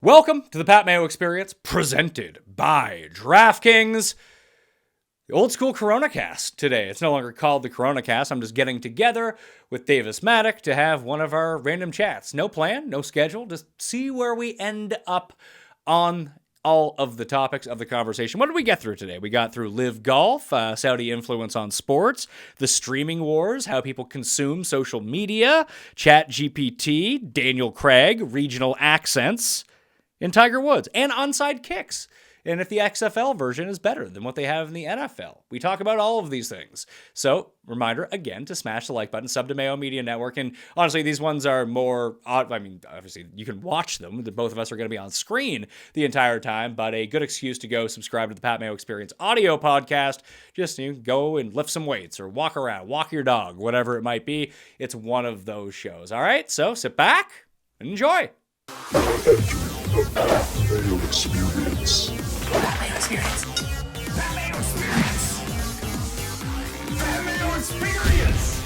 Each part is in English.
Welcome to the Pat Mayo Experience, presented by DraftKings. The old school Corona Cast today. It's no longer called the Corona Cast. I'm just getting together with Davis Maddock to have one of our random chats. No plan, no schedule, just see where we end up on all of the topics of the conversation. What did we get through today? We got through LIV Golf, Saudi influence on sports, the streaming wars, how people consume social media, ChatGPT, Daniel Craig, regional accents, and Tiger Woods, and onside kicks. And if the XFL version is better than what they have in the NFL. We talk about all of these things. So, reminder, again, to smash the like button, sub to Mayo Media Network. And honestly, these ones are more, obviously, you can watch them. Both of us are going to be on screen the entire time, but a good excuse to go subscribe to the Pat Mayo Experience audio podcast. Just go and lift some weights or walk around, walk your dog, whatever it might be. It's one of those shows. All right, so sit back and enjoy. The Pat Mayo Experience. Pat Mayo Experience. Pat Mayo Experience. Pat Mayo Experience.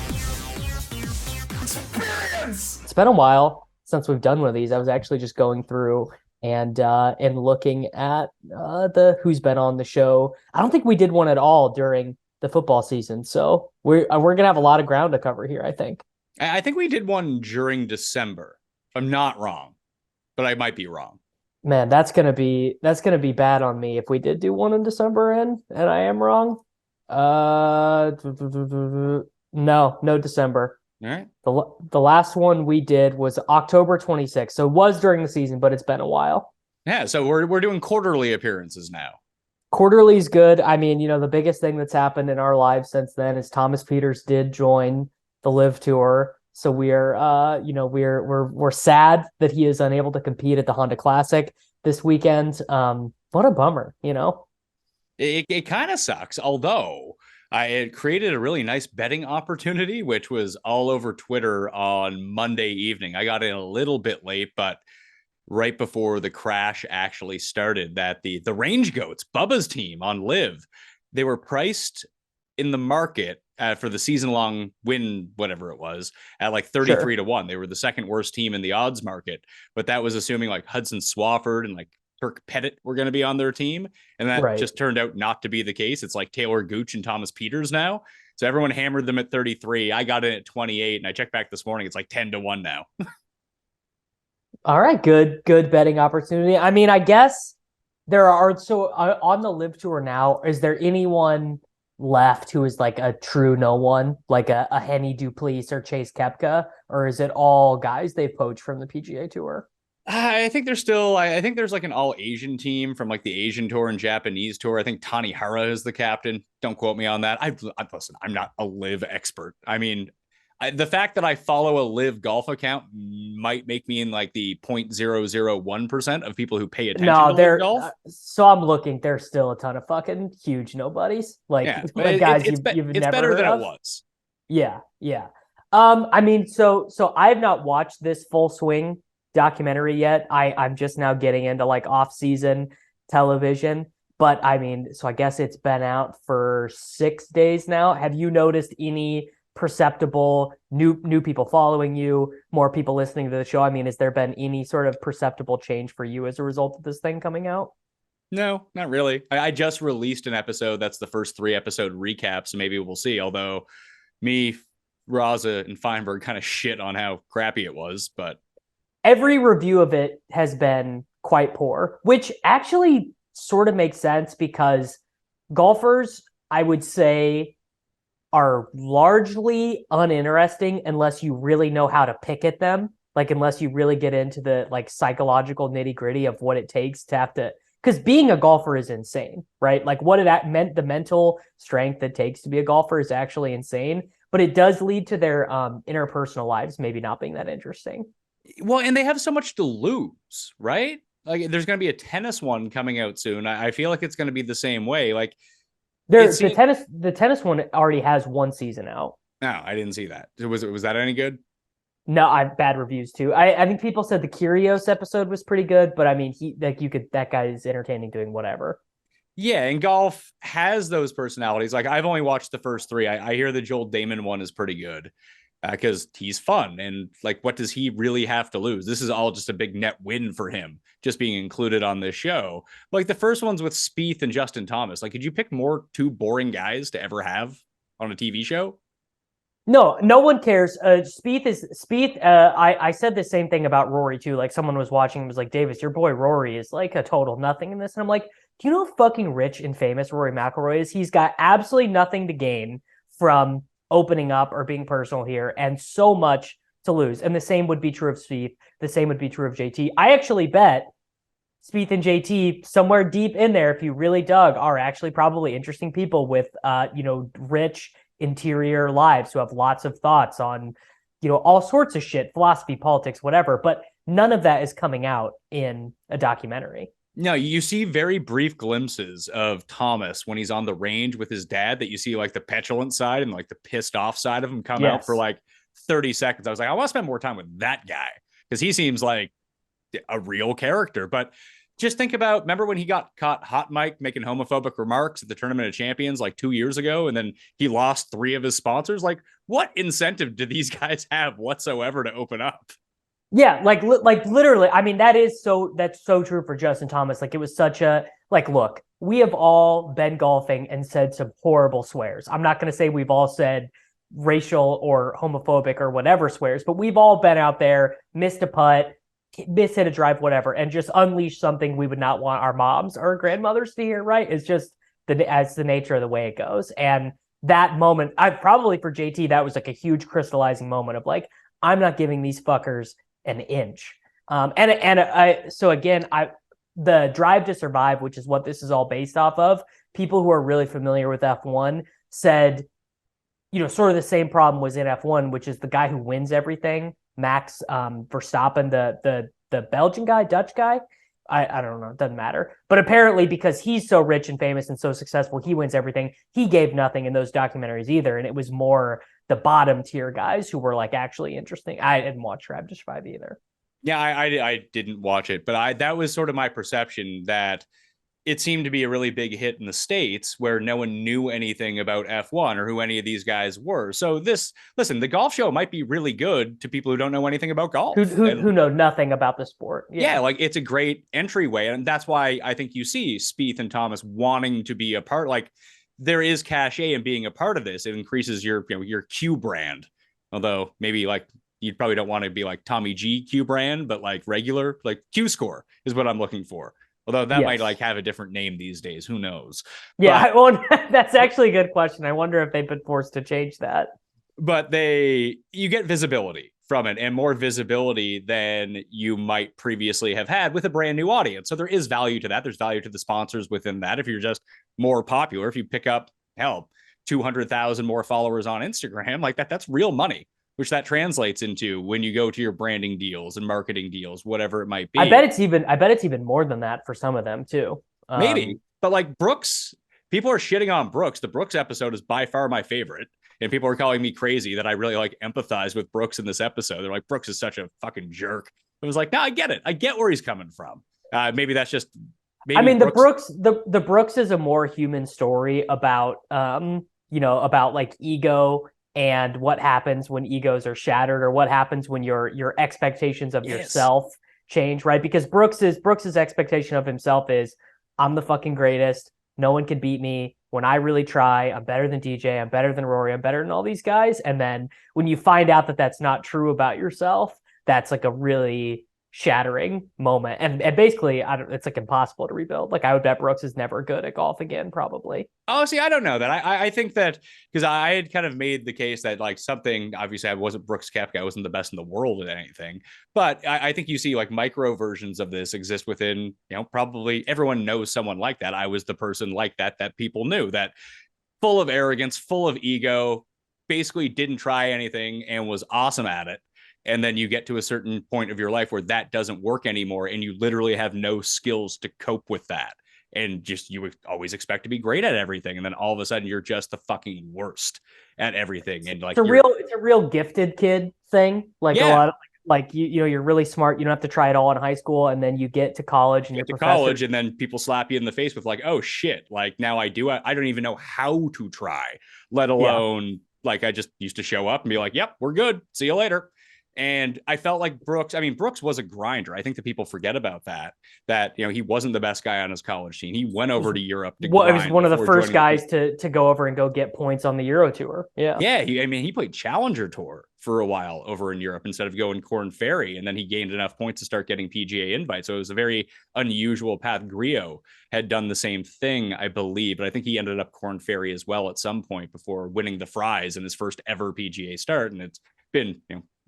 Experience. It's been a while since we've done one of these. I was actually just going through and looking at the who's been on the show. I don't think we did one at all during the football season, so we're gonna have a lot of ground to cover here, I think. I think we did one during December, if I'm not wrong, but I might be wrong. Man, that's gonna be bad on me if we did do one in December and I am wrong. No December. All right. The last one we did was October 26th. So it was during the season, but it's been a while. Yeah, so we're doing quarterly appearances now. Quarterly's good. I mean, the biggest thing that's happened in our lives since then is Thomas Pieters did join the LIV Tour. So we're sad that he is unable to compete at the Honda Classic this weekend. What a bummer, It kind of sucks, although it created a really nice betting opportunity, which was all over Twitter on Monday evening. I got in a little bit late, but right before the crash actually started, that the Range Goats, Bubba's team on LIV, they were priced in the market for the season-long win, whatever it was, at like 33 to 1. They were the second worst team in the odds market, but that was assuming like Hudson Swafford and like Kirk Pettit were going to be on their team, and that just turned out not to be the case. It's like Taylor Gooch and Thomas Pieters now. So everyone hammered them at 33. I got in at 28, and I checked back this morning. It's like 10 to 1 now. All right, good betting opportunity. I mean, I guess there are, so on the LIV Tour now, is there anyone left who is like a true no one, like a Henny Duplessis or Chase Koepka, or is it all guys they've poached from the PGA Tour? I think there's still, I think there's like an all Asian team from like the Asian Tour and Japanese Tour. I think Tanihara is the captain. Don't quote me on that. Listen, I'm not a LIV expert. I mean, the fact that I follow a LIV golf account might make me in like the 0.001% of people who pay attention to LIV golf. So I'm looking, there's still a ton of fucking huge nobodies. Like, yeah, guys it's you've it's never better heard than of. it was. Yeah. I mean, so I have not watched this full swing documentary yet. I'm just now getting into like off-season television. But I mean, so I guess it's been out for 6 days now. Have you noticed any perceptible new people following you, more people listening to the show? I mean, has there been any sort of perceptible change for you as a result of this thing coming out? No, not really. I just released an episode that's the first 3 episode recap, so maybe we'll see. Although me, Raza, and Feinberg kind of shit on how crappy it was, but every review of it has been quite poor, which actually sort of makes sense because golfers, I would say, are largely uninteresting unless you really know how to pick at them. Like, unless you really get into the like psychological nitty gritty of what it takes to have to, because being a golfer is insane, right? Like what it meant, the mental strength it takes to be a golfer is actually insane, but it does lead to their interpersonal lives maybe not being that interesting. Well, and they have so much to lose, right? Like there's going to be a tennis one coming out soon. I feel like it's going to be the same way. Like, the tennis one already has one season out. No, I didn't see that. Was that any good? No, I have bad reviews too. I think people said the Kyrgios episode was pretty good, but I mean, that guy is entertaining doing whatever. Yeah, and golf has those personalities. Like I've only watched the first 3. I hear the Joel Damon one is pretty good. because he's fun. And like, what does he really have to lose? This is all just a big net win for him, just being included on this show. Like the first ones with Spieth and Justin Thomas. Like, could you pick more two boring guys to ever have on a TV show? No, no one cares. Spieth. I said the same thing about Rory too. Like someone was watching and was like, Davis, your boy Rory is like a total nothing in this. And I'm like, do you know how fucking rich and famous Rory McIlroy is? He's got absolutely nothing to gain from opening up or being personal here, and so much to lose. And the same would be true of Spieth. The same would be true of JT. I actually bet Spieth and JT somewhere deep in there, if you really dug, are actually probably interesting people with, rich interior lives who have lots of thoughts on, all sorts of shit, philosophy, politics, whatever. But none of that is coming out in a documentary. No, you see very brief glimpses of Thomas when he's on the range with his dad, that you see like the petulant side and like the pissed off side of him come out for like 30 seconds. I was like, I want to spend more time with that guy because he seems like a real character. But just think about, remember when he got caught hot mic making homophobic remarks at the Tournament of Champions like 2 years ago, and then he lost 3 of his sponsors? Like, what incentive do these guys have whatsoever to open up? Yeah, like literally. I mean, that's so true for Justin Thomas. Like, it was such a, like, look, we have all been golfing and said some horrible swears. I'm not going to say we've all said racial or homophobic or whatever swears, but we've all been out there, missed a putt, hit a drive, whatever, and just unleash something we would not want our moms or grandmothers to hear, right? It's just as the nature of the way it goes. And that moment, probably for JT, that was like a huge crystallizing moment of like, I'm not giving these fuckers an inch. So again, the Drive to Survive, which is what this is all based off of, people who are really familiar with F1 said, sort of the same problem was in F1, which is the guy who wins everything, Max Verstappen, the Belgian guy, Dutch guy. I don't know. It doesn't matter. But apparently because he's so rich and famous and so successful, he wins everything. He gave nothing in those documentaries either. And it was more the bottom tier guys who were like actually interesting. I didn't watch Drive to Survive either. Yeah, I didn't watch it, but that was sort of my perception, that it seemed to be a really big hit in the States where no one knew anything about F1 or who any of these guys were. So listen, the golf show might be really good to people who don't know anything about golf. Who know nothing about the sport. Yeah, like it's a great entryway. And that's why I think you see Spieth and Thomas wanting to be a part. Like, there is cachet in being a part of this. It increases your Q brand. Although maybe like you probably don't want to be like Tommy G Q brand, but like regular, like Q score is what I'm looking for. Although that might like have a different name these days. Who knows? Yeah, that's actually a good question. I wonder if they've been forced to change that. But you get visibility from it, and more visibility than you might previously have had with a brand new audience. So there is value to that. There's value to the sponsors within that. If you're just more popular, if you pick up 200,000 more followers on Instagram, like that's real money, which that translates into when you go to your branding deals and marketing deals, whatever it might be. I bet it's even more than that for some of them too. Maybe, but like Brooks, people are shitting on Brooks. The Brooks episode is by far my favorite. And people are calling me crazy that I really like empathize with Brooks in this episode. They're like, Brooks is such a fucking jerk. I was like, no, I get it. I get where he's coming from. Maybe that's just. Maybe I mean, the Brooks is a more human story about, about like ego and what happens when egos are shattered, or what happens when your expectations of yourself change, right? Because Brooks's expectation of himself is, I'm the fucking greatest. No one can beat me. When I really try, I'm better than DJ. I'm better than Rory. I'm better than all these guys. And then when you find out that that's not true about yourself, that's like a really shattering moment. And basically, it's like impossible to rebuild. Like, I would bet Brooks is never good at golf again, probably. Oh, see, I don't know that. I think that, because I had kind of made the case that like something, obviously I wasn't Brooks Koepka. I wasn't the best in the world at anything, but I think you see like micro versions of this exist within, probably everyone knows someone like that. I was the person like that people knew, that full of arrogance, full of ego, basically didn't try anything and was awesome at it. And then you get to a certain point of your life where that doesn't work anymore, and you literally have no skills to cope with that. And just, you would always expect to be great at everything. And then all of a sudden you're just the fucking worst at everything. And like, it's a real gifted kid thing. Like, a lot of like, you're really smart. You don't have to try it all in high school. And then you get to college and and then people slap you in the face with like, oh shit. Like, now I don't even know how to try, let alone Like, I just used to show up and be like, yep, we're good. See you later. And I felt like Brooks, I mean, Brooks was a grinder. I think that people forget about that, he wasn't the best guy on his college team. He went over to Europe to grind. It was one of the first guys the to go over and go get points on the Euro Tour. Yeah. Yeah. He played Challenger Tour for a while over in Europe instead of going Corn Ferry. And then he gained enough points to start getting PGA invites. So it was a very unusual path. Griot had done the same thing, I believe, but I think he ended up Corn Ferry as well at some point before winning the Fries in his first ever PGA start. And it's been,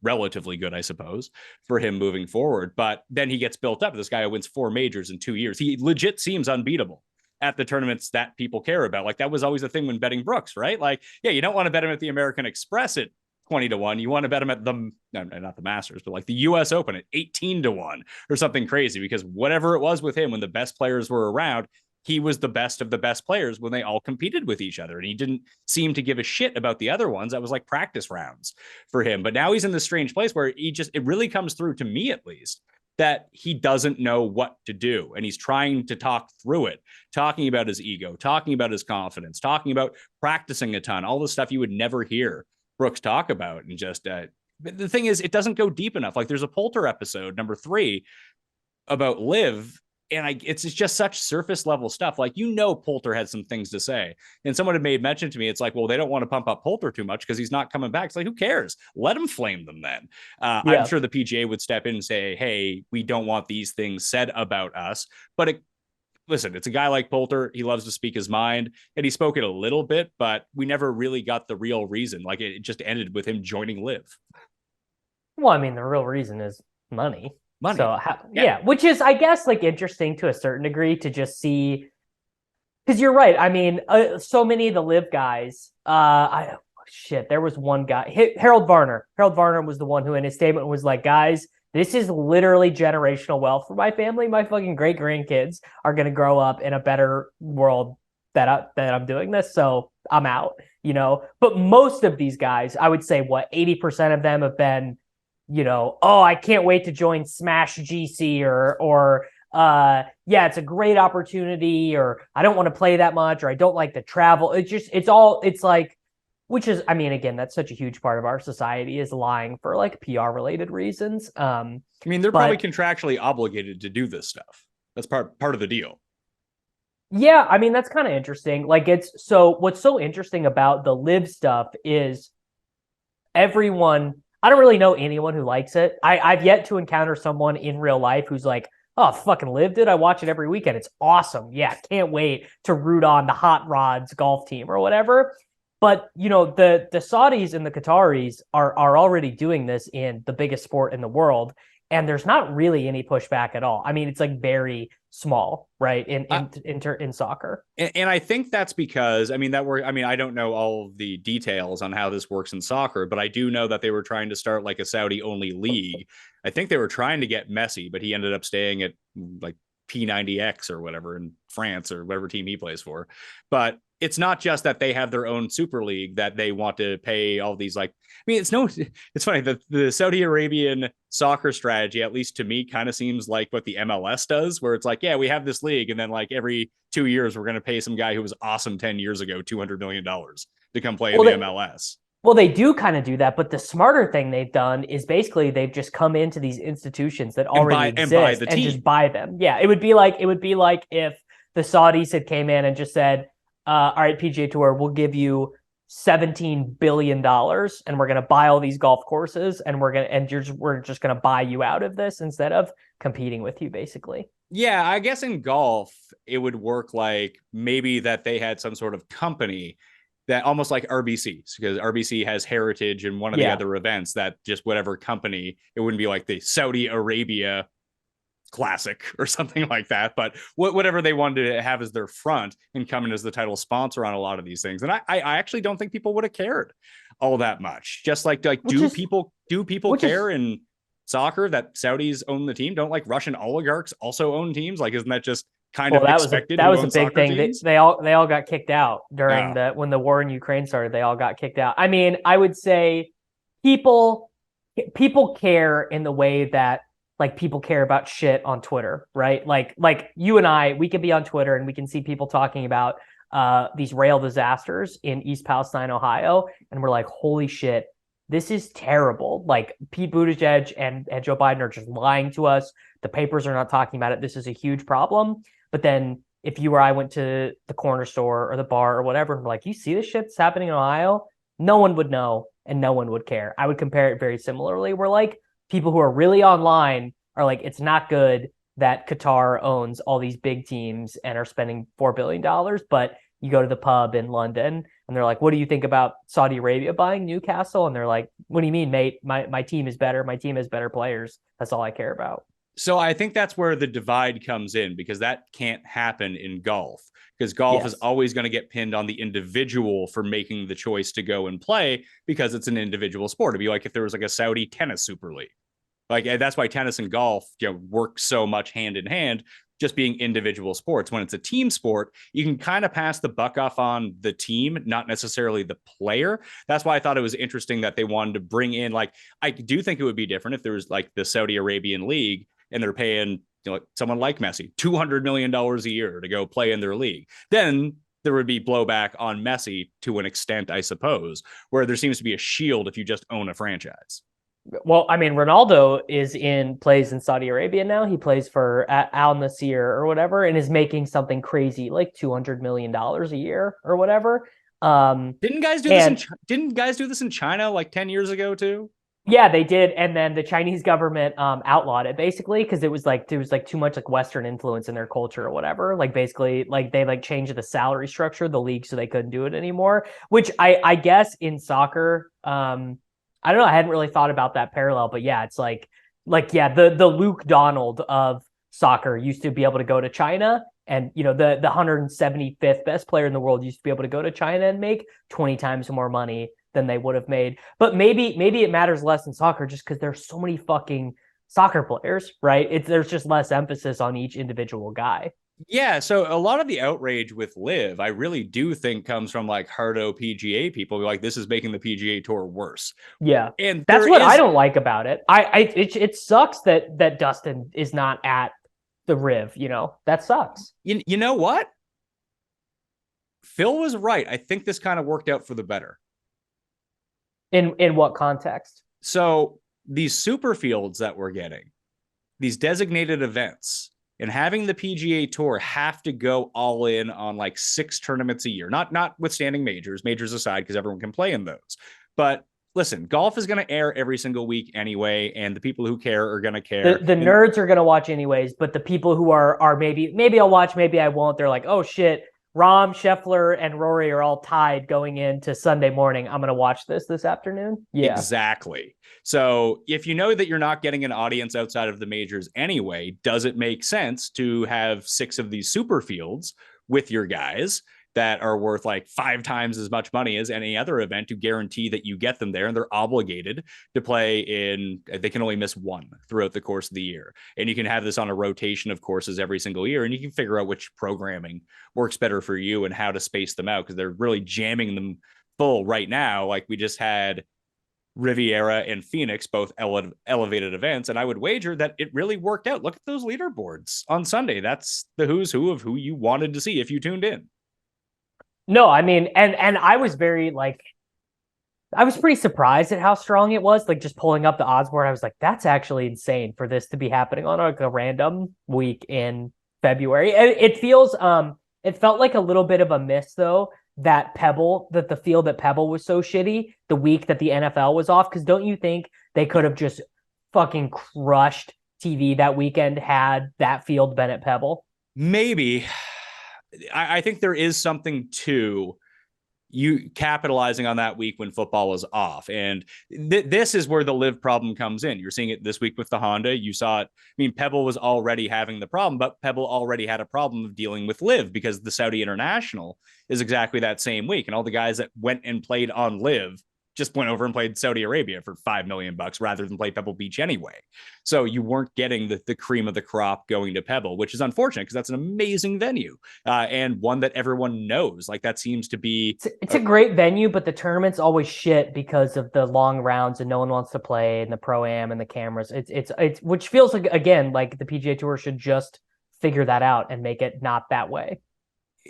relatively good, I suppose, for him moving forward. But then he gets built up. This guy who wins 4 majors in 2 years. He legit seems unbeatable at the tournaments that people care about. Like, that was always the thing when betting Brooks, right? Like, yeah, you don't want to bet him at the American Express at 20-1. You want to bet him at not the Masters, but like the US Open at 18-1 or something crazy, because whatever it was with him, when the best players were around, he was the best of the best players when they all competed with each other. And he didn't seem to give a shit about the other ones. That was like practice rounds for him. But now he's in this strange place where it really comes through, to me at least, that he doesn't know what to do. And he's trying to talk through it, talking about his ego, talking about his confidence, talking about practicing a ton, all the stuff you would never hear Brooks talk about. And just, the thing is, it doesn't go deep enough. Like, there's a Poulter episode, number 3, about LIV, and it's just such surface level stuff. Like, Poulter had some things to say, and someone had made mention to me. It's like, well, they don't want to pump up Poulter too much because he's not coming back. It's like, who cares? Let him flame them then. I'm sure the PGA would step in and say, hey, we don't want these things said about us. But listen, it's a guy like Poulter. He loves to speak his mind, and he spoke it a little bit, but we never really got the real reason. Like, it just ended with him joining LIV. Well, I mean, the real reason is money. So, yeah, which is, I guess, like, interesting to a certain degree to just see, because you're right. I mean, so many of the LIV guys, there was one guy, Harold Varner. Harold Varner was the one who in his statement was like, guys, this is literally generational wealth for my family. My fucking great grandkids are going to grow up in a better world that I'm doing this. So I'm out, But most of these guys, I would say, 80% of them have been, I can't wait to join Smash GC or it's a great opportunity, or I don't want to play that much, or I don't like to travel. It's like, which is, I mean, again, that's such a huge part of our society, is lying for like PR related reasons. I mean, they're probably contractually obligated to do this stuff. That's part of the deal. Yeah. I mean, that's kind of interesting. Like, what's so interesting about the LIV stuff is I don't really know anyone who likes it. I've yet to encounter someone in real life who's like, oh, fucking LIV, dude. I watch it every weekend. It's awesome. Yeah, can't wait to root on the Hot Rods golf team or whatever. But, the Saudis and the Qataris are already doing this in the biggest sport in the world. And there's not really any pushback at all. I mean, it's like very small, right? In soccer. And I think that's because, I don't know all of the details on how this works in soccer, but I do know that they were trying to start like a Saudi only league. I think they were trying to get Messi, but he ended up staying at like P90X or whatever in France, or whatever team he plays for. But it's not just that they have their own super league that they want to pay all these, like, I mean, it's funny that the Saudi Arabian soccer strategy, at least to me, kind of seems like what the MLS does, where it's like, yeah, we have this league, and then like every 2 years, we're going to pay some guy who was awesome 10 years ago, $200 million to come play in the MLS. Well, they do kind of do that, but the smarter thing they've done is basically they've just come into these institutions that already exist and just buy them. Yeah, it would be like if the Saudis had came in and just said, all right, PGA Tour, we'll give you $17 billion and we're going to buy all these golf courses, and we're just going to buy you out of this instead of competing with you, basically. Yeah, I guess in golf, it would work like maybe that they had some sort of company that, almost like RBC's, because RBC has heritage in one of the other events, that just whatever company, it wouldn't be like the Saudi Arabia Classic or something like that, but whatever they wanted to have as their front and come in as the title sponsor on a lot of these things. And I actually don't think people would have cared all that much. Just like do people care in soccer that Saudis own the team? Don't like Russian oligarchs also own teams? Like, isn't that just kind of expected? That was a big thing. They all got kicked out during when the war in Ukraine started. They all got kicked out. I mean, I would say people care in the way that, like, people care about shit on Twitter, right? Like you and I, we could be on Twitter and we can see people talking about these rail disasters in East Palestine, Ohio, and we're like, holy shit, this is terrible. Like Pete Buttigieg and Joe Biden are just lying to us. The papers are not talking about it. This is a huge problem. But then if you or I went to the corner store or the bar or whatever, and we're like, you see this shit that's happening in Ohio? No one would know and no one would care. I would compare it very similarly. We're like, people who are really online are like, it's not good that Qatar owns all these big teams and are spending $4 billion. But you go to the pub in London and they're like, what do you think about Saudi Arabia buying Newcastle? And they're like, what do you mean, mate? My team is better. My team has better players. That's all I care about. So I think that's where the divide comes in, because that can't happen in golf, because golf is always going to get pinned on the individual for making the choice to go and play, because it's an individual sport. It'd be like if there was like a Saudi tennis super league. Like that's why tennis and golf, work so much hand in hand, just being individual sports. When it's a team sport, you can kind of pass the buck off on the team, not necessarily the player. That's why I thought it was interesting that they wanted to bring in, like, I do think it would be different if there was like the Saudi Arabian league and they're paying someone like Messi $200 million a year to go play in their league. Then there would be blowback on Messi to an extent, I suppose, where there seems to be a shield if you just own a franchise. Well, I mean, Ronaldo plays in Saudi Arabia now. He plays for Al Nassr or whatever, and is making something crazy like $200 million a year or whatever. Didn't guys do this in China like 10 years ago too? Yeah, they did, and then the Chinese government outlawed it basically because there was like too much like Western influence in their culture or whatever. Like basically, like they like changed the salary structure of the league so they couldn't do it anymore. Which I guess in soccer, I don't know. I hadn't really thought about that parallel, but yeah, it's like the Luke Donald of soccer used to be able to go to China, and the 175th best player in the world used to be able to go to China and make 20 times more money than they would have made. But maybe it matters less in soccer just because there's so many fucking soccer players, right? There's just less emphasis on each individual guy. Yeah, so a lot of the outrage with LIV, I really do think comes from like hardo PGA people. Like, this is making the PGA Tour worse. Yeah, and that's what I don't like about it. It sucks that Dustin is not at the Riv. That sucks. You know what? Phil was right. I think this kind of worked out for the better. In what context? So these super fields that we're getting, these designated events, and having the PGA Tour have to go all in on like 6 tournaments a year, notwithstanding majors aside, because everyone can play in those. But listen, golf is going to air every single week anyway, and the people who care are going to care. The nerds are going to watch anyways, but the people who are maybe I'll watch, maybe I won't. They're like, oh shit, Rahm, Scheffler, and Rory are all tied going into Sunday morning. I'm going to watch this afternoon. Yeah, exactly. So if you know that you're not getting an audience outside of the majors anyway, does it make sense to have 6 of these super fields with your guys that are worth like 5 times as much money as any other event to guarantee that you get them there, and they're obligated to play they can only miss 1 throughout the course of the year. And you can have this on a rotation of courses every single year, and you can figure out which programming works better for you and how to space them out, because they're really jamming them full right now. Like we just had Riviera and Phoenix, both elevated events, and I would wager that it really worked out. Look at those leaderboards on Sunday. That's the who's who of who you wanted to see if you tuned in. No, I mean, and I was I was pretty surprised at how strong it was. Like just pulling up the odds board, I was like, that's actually insane for this to be happening on like a random week in February. It felt like a little bit of a miss though, that the field at Pebble was so shitty the week that the NFL was off. Because don't you think they could have just fucking crushed TV that weekend had that field been at Pebble? Maybe. I think there is something to you capitalizing on that week when football is off. And this is where the LIV problem comes in. You're seeing it this week with the Honda. You saw it. I mean, Pebble was already having the problem, but Pebble already had a problem of dealing with LIV because the Saudi International is exactly that same week. And all the guys that went and played on LIV just went over and played Saudi Arabia for $5 million rather than play Pebble Beach anyway. So you weren't getting the cream of the crop going to Pebble, which is unfortunate because that's an amazing venue and one that everyone knows. Like that seems to be... It's a great venue, but the tournament's always shit because of the long rounds and no one wants to play and the Pro-Am and the cameras. It's which feels like, again, like the PGA Tour should just figure that out and make it not that way.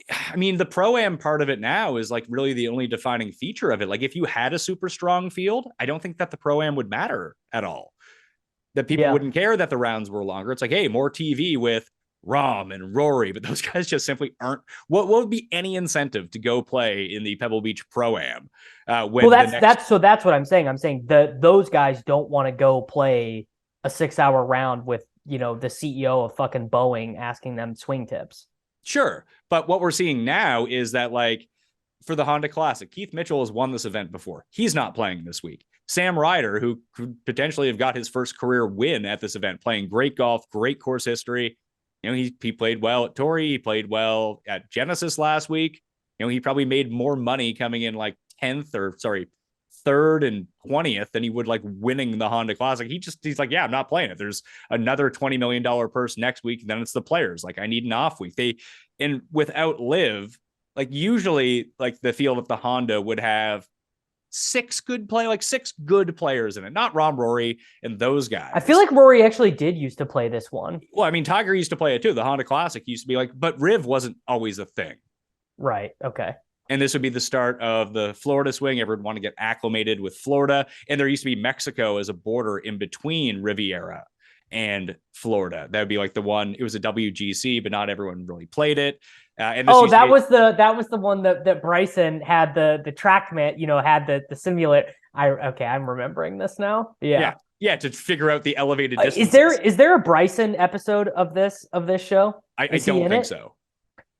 I mean, the pro-am part of it now is like really the only defining feature of it. Like if you had a super strong field, I don't think that the pro-am would matter at all. That people Yeah. wouldn't care that the rounds were longer. It's like, hey, more TV with Rahm and Rory, but those guys just simply aren't. What would be any incentive to go play in the Pebble Beach Pro-Am? Well, that's what I'm saying. I'm saying those guys don't want to go play a 6-hour round with, you know, the CEO of fucking Boeing asking them swing tips. Sure. But what we're seeing now is that, like, for the Honda Classic, Keith Mitchell has won this event before. He's not playing this week. Sam Ryder, who could potentially have got his first career win at this event, playing great golf, great course history. You know, he played well at Torrey. He played well at Genesis last week. You know, he probably made more money coming in like 3rd and 20th than he would like winning the Honda Classic. He's like, yeah, I'm not playing it. There's another $20 million purse next week. And then it's the players. Like, I need an off week. And without LIV, like usually like the field of the Honda would have six good players in it, not Rahm, Rory, and those guys. I feel like Rory actually did used to play this one. Well, I mean, Tiger used to play it too. The Honda Classic used to be like, but Riv wasn't always a thing. Right. Okay. And this would be the start of the Florida swing. Everyone would want to get acclimated with Florida. And there used to be Mexico as a border in between Riviera and Florida. That would be like the one, it was a WGC, but not everyone really played it. That was the one that Bryson had the TrackMan, you know, had the simulate. I'm remembering this now. Yeah, to figure out the elevated distance. Is there a Bryson episode of this show? I don't think so.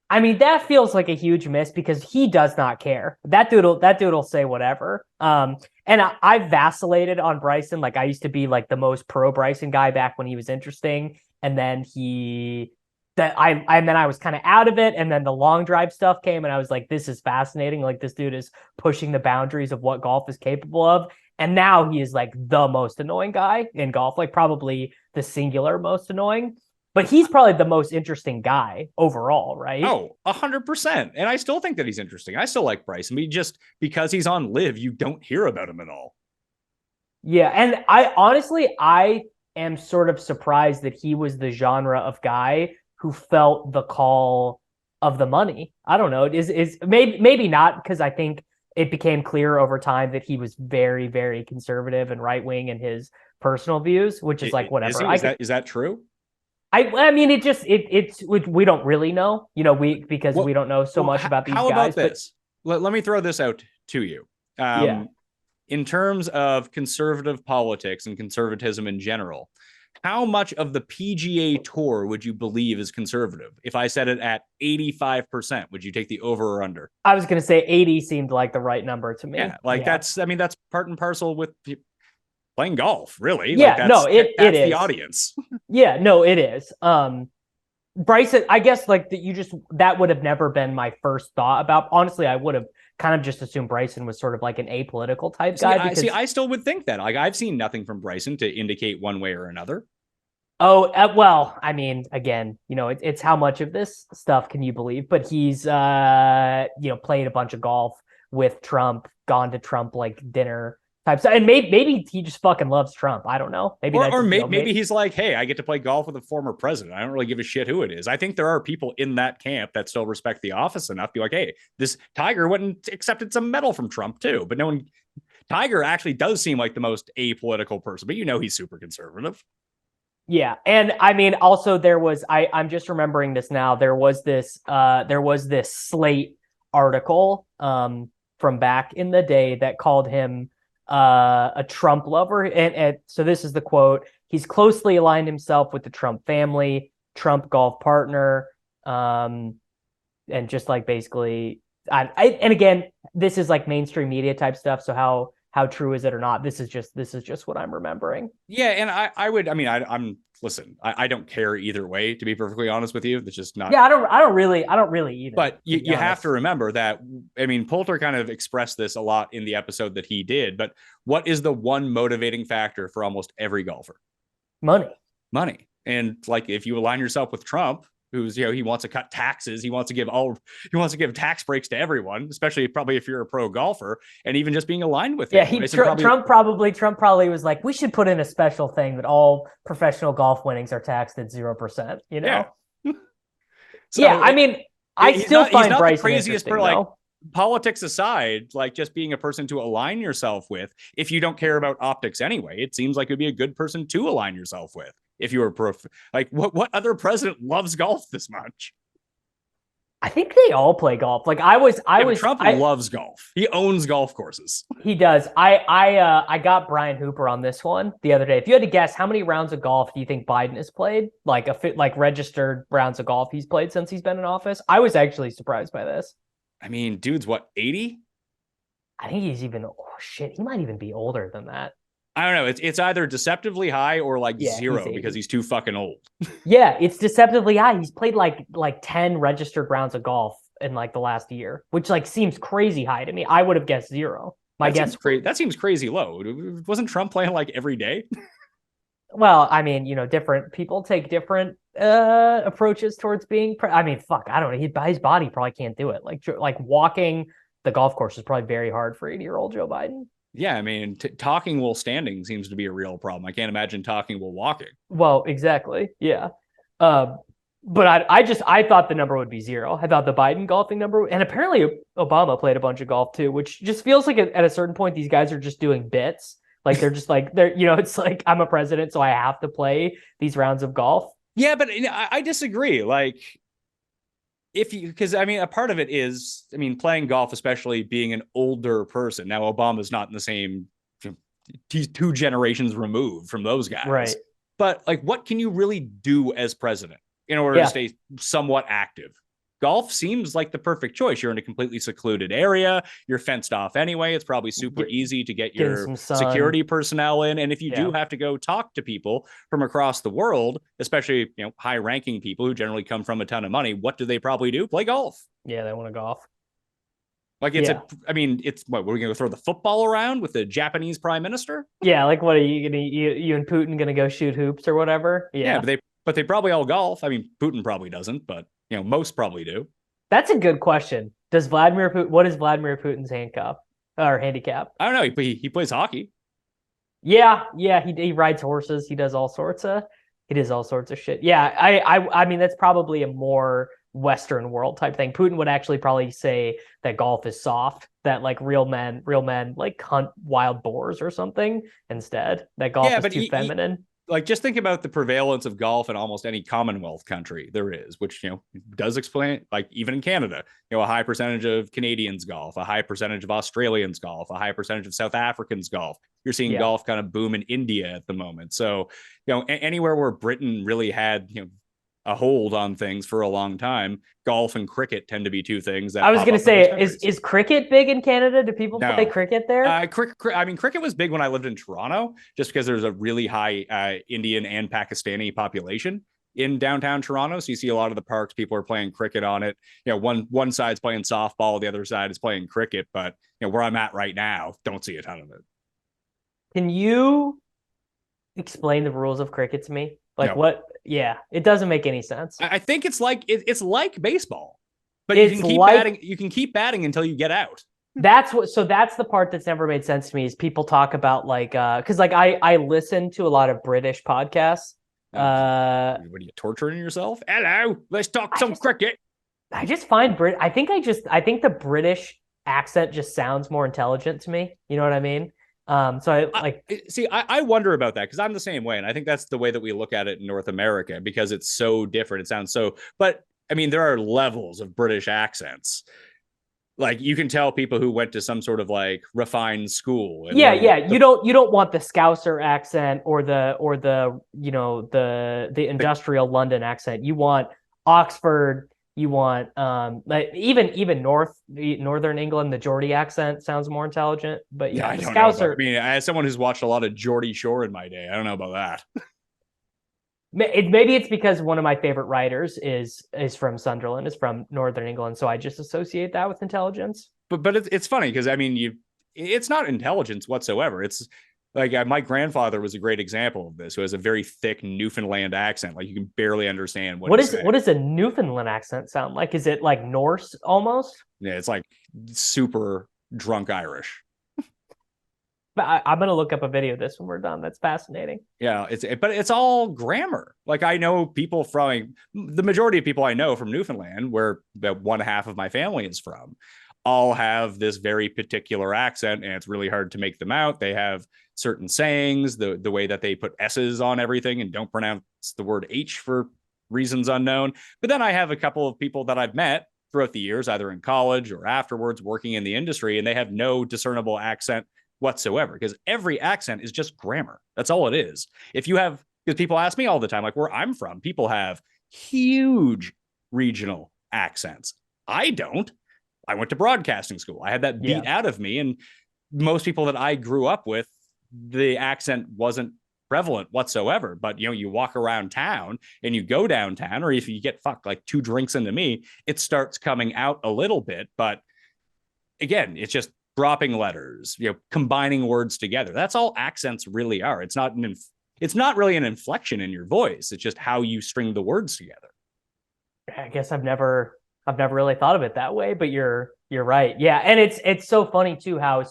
I mean, that feels like a huge miss because he does not care. That dude will say whatever. And I vacillated on Bryson. Like, I used to be like the most pro Bryson guy back when he was interesting, and then I was kind of out of it, and then the long drive stuff came, and I was like, this is fascinating. Like, this dude is pushing the boundaries of what golf is capable of. And now he is like the most annoying guy in golf, like probably the singular most annoying. But he's probably the most interesting guy overall, right? Oh, 100%. And I still think that he's interesting. I still like Bryson. But just because he's on LIV, you don't hear about him at all. Yeah, and I am sort of surprised that he was the genre of guy who felt the call of the money. I don't know. It is maybe not, because I think it became clear over time that he was very, very conservative and right wing in his personal views, which is like whatever. Is that true? I mean, we don't really know, you know, we don't know so much about these guys. How about this? Let me throw this out to you. In terms of conservative politics and conservatism in general, how much of the PGA Tour would you believe is conservative? If I said it at 85%, would you take the over or under? I was going to say 80 seemed like the right number to me. Yeah, that's part and parcel with playing golf, really. Yeah, that's it is the audience. Yeah, no, it is. Bryson, I guess like that would have never been my first thought about. Honestly, I would have kind of just assumed Bryson was sort of like an apolitical type guy. I still would think that. Like, I've seen nothing from Bryson to indicate one way or another. Oh, well, I mean, again, you know, it's how much of this stuff can you believe? But he's, played a bunch of golf with Trump, gone to Trump like dinner type stuff, and maybe he just fucking loves Trump. I don't know. Maybe he's like, hey, I get to play golf with a former president. I don't really give a shit who it is. I think there are people in that camp that still respect the office enough to be like, hey, this Tiger went and accepted some medal from Trump too. But Tiger actually does seem like the most apolitical person, but you know he's super conservative. Yeah, and I mean, also there was I'm just remembering this now. There was this Slate article from back in the day that called him a Trump lover, and so this is the quote: "He's closely aligned himself with the Trump family, Trump golf partner," and just like basically, and again, this is like mainstream media type stuff. So how true is it or not? This is just what I'm remembering. Yeah, and I don't care either way, to be perfectly honest with you. It's just not. Yeah, I don't really either. But you have to remember that, I mean, Poulter kind of expressed this a lot in the episode that he did, but what is the one motivating factor for almost every golfer? Money. And like, if you align yourself with Trump, who's, he wants to cut taxes. He wants to give tax breaks to everyone, especially probably if you're a pro golfer, and even just being aligned with him. Yeah, Trump probably was like, we should put in a special thing that all professional golf winnings are taxed at 0%, you know? Yeah. So, yeah, I mean, I He's still not, he's find not Bryson the craziest interesting, for like though. politics aside, like just being a person to align yourself with. If you don't care about optics anyway, it seems like it'd be a good person to align yourself with. If you were like, what other president loves golf this much? I think they all play golf. Like Trump loves golf. He owns golf courses. He does. I got Brian Hooper on this one the other day. If you had to guess, how many rounds of golf do you think Biden has played? Like registered rounds of golf he's played since he's been in office? I was actually surprised by this. I mean, dude's what, 80? I think he's even he might even be older than that. I don't know. It's either deceptively high or like zero he's because he's too fucking old. Yeah, it's deceptively high. He's played like 10 registered rounds of golf in like the last year, which like seems crazy high to me. I would have guessed zero. That seems crazy low. Wasn't Trump playing like every day? Well, I mean, different people take different approaches towards being. I mean, fuck, I don't know. His body probably can't do it. Like walking the golf course is probably very hard for 80-year-old Joe Biden. Yeah, I mean, talking while standing seems to be a real problem. I can't imagine talking while walking. Well, exactly. Yeah. But I thought the number would be zero. I thought the Biden golfing number, and apparently Obama played a bunch of golf too, which just feels like at a certain point these guys are just doing bits. Like they're just like it's like I'm a president, so I have to play these rounds of golf. Yeah, but I disagree. Like, because I mean, a part of it is, I mean, playing golf, especially being an older person. Now, Obama's not in the same, he's 2 generations removed from those guys. Right. But like, what can you really do as president in order to stay somewhat active? Golf seems like the perfect choice. You're in a completely secluded area. You're fenced off anyway. It's probably super easy to get your security personnel in. And if you do have to go talk to people from across the world, especially, high-ranking people who generally come from a ton of money, what do they probably do? Play golf. Yeah, they want to golf. Like it's what, we're going to throw the football around with the Japanese prime minister? Yeah, like what are you going to, you and Putin going to go shoot hoops or whatever? Yeah, but they probably all golf. I mean, Putin probably doesn't, but most probably do. That's a good question. What is Vladimir Putin's handicap? I don't know. He plays hockey. Yeah. He rides horses. He does all sorts of shit. Yeah, I mean that's probably a more Western world type thing. Putin would actually probably say that golf is soft, that like real men like hunt wild boars or something instead. That golf is too feminine. Like, just think about the prevalence of golf in almost any Commonwealth country there is, which, does explain, like, even in Canada, a high percentage of Canadians golf, a high percentage of Australians golf, a high percentage of South Africans golf. You're seeing golf kind of boom in India at the moment. So, anywhere where Britain really had, a hold on things for a long time, golf and cricket tend to be 2 things that I was going to say, is cricket big in Canada? Do people play cricket there? I mean, cricket was big when I lived in Toronto, just because there's a really high Indian and Pakistani population in downtown Toronto. So you see a lot of the parks, people are playing cricket on it. One side's playing softball, the other side is playing cricket. But where I'm at right now, don't see a ton of it. Can you explain the rules of cricket to me? Like no. what? Yeah, it doesn't make any sense. I think it's like baseball, but you can keep batting until you get out. That's the part that's never made sense to me is people talk about like because like I listen to a lot of British podcasts. What are you torturing yourself? Hello, let's talk some cricket. I just find I think the British accent just sounds more intelligent to me. You know what I mean? So I wonder about that because I'm the same way. And I think that's the way that we look at it in North America because it's so different. It sounds so, but I mean, there are levels of British accents. Like you can tell people who went to some sort of like refined school. And you don't want the Scouser accent or the industrial London accent. You want Oxford. You want like even northern England, the Geordie accent sounds more intelligent. But yeah, I don't know. I mean, as someone who's watched a lot of Geordie Shore in my day, I don't know about that. Maybe it's because one of my favorite writers is from Sunderland, is from northern England, so I just associate that with intelligence. But it's funny because I mean it's not intelligence whatsoever. It's like my grandfather was a great example of this, who has a very thick Newfoundland accent. Like you can barely understand what does a Newfoundland accent sound like? Is it like Norse almost? Yeah, it's like super drunk Irish. But I'm gonna look up a video of this when we're done. That's fascinating. Yeah, but it's all grammar. Like I know people from the majority of people I know from Newfoundland, where the one half of my family is from, all have this very particular accent, and it's really hard to make them out. They have certain sayings, the way that they put S's on everything and don't pronounce the word H for reasons unknown. But then I have a couple of people that I've met throughout the years, either in college or afterwards working in the industry, and they have no discernible accent whatsoever, because every accent is just grammar. That's all it is. If you have, because people ask me all the time, like where I'm from, people have huge regional accents. I don't. I went to broadcasting school. I had that beat out of me. And most people that I grew up with, the accent wasn't prevalent whatsoever. But you walk around town and you go downtown, or if you get fucked like 2 drinks into me, it starts coming out a little bit. But again, it's just dropping letters, combining words together. That's all accents really are. It's not really an inflection in your voice. It's just how you string the words together. I guess I've never really thought of it that way, but you're right. Yeah, and it's so funny too how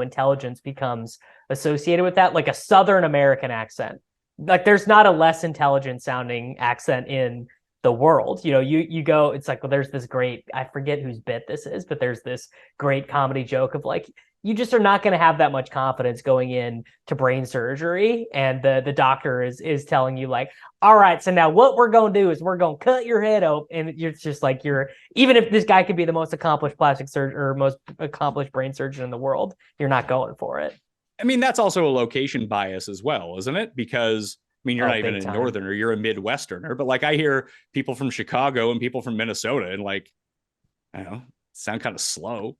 intelligence becomes associated with that, like a Southern American accent. Like there's not a less intelligent sounding accent in the world. You go, it's like, well, there's this great, I forget whose bit this is, but there's this great comedy joke of like, you just are not going to have that much confidence going in to brain surgery, and the doctor is telling you like, all right, so now what we're going to do is we're going to cut your head open, and you're just like, even if this guy could be the most accomplished plastic surgeon or most accomplished brain surgeon in the world, you're not going for it. I mean, that's also a location bias as well, isn't it? Because you're not even a Northerner, you're a Midwesterner, but like I hear people from Chicago and people from Minnesota, and like, I don't know, sound kind of slow.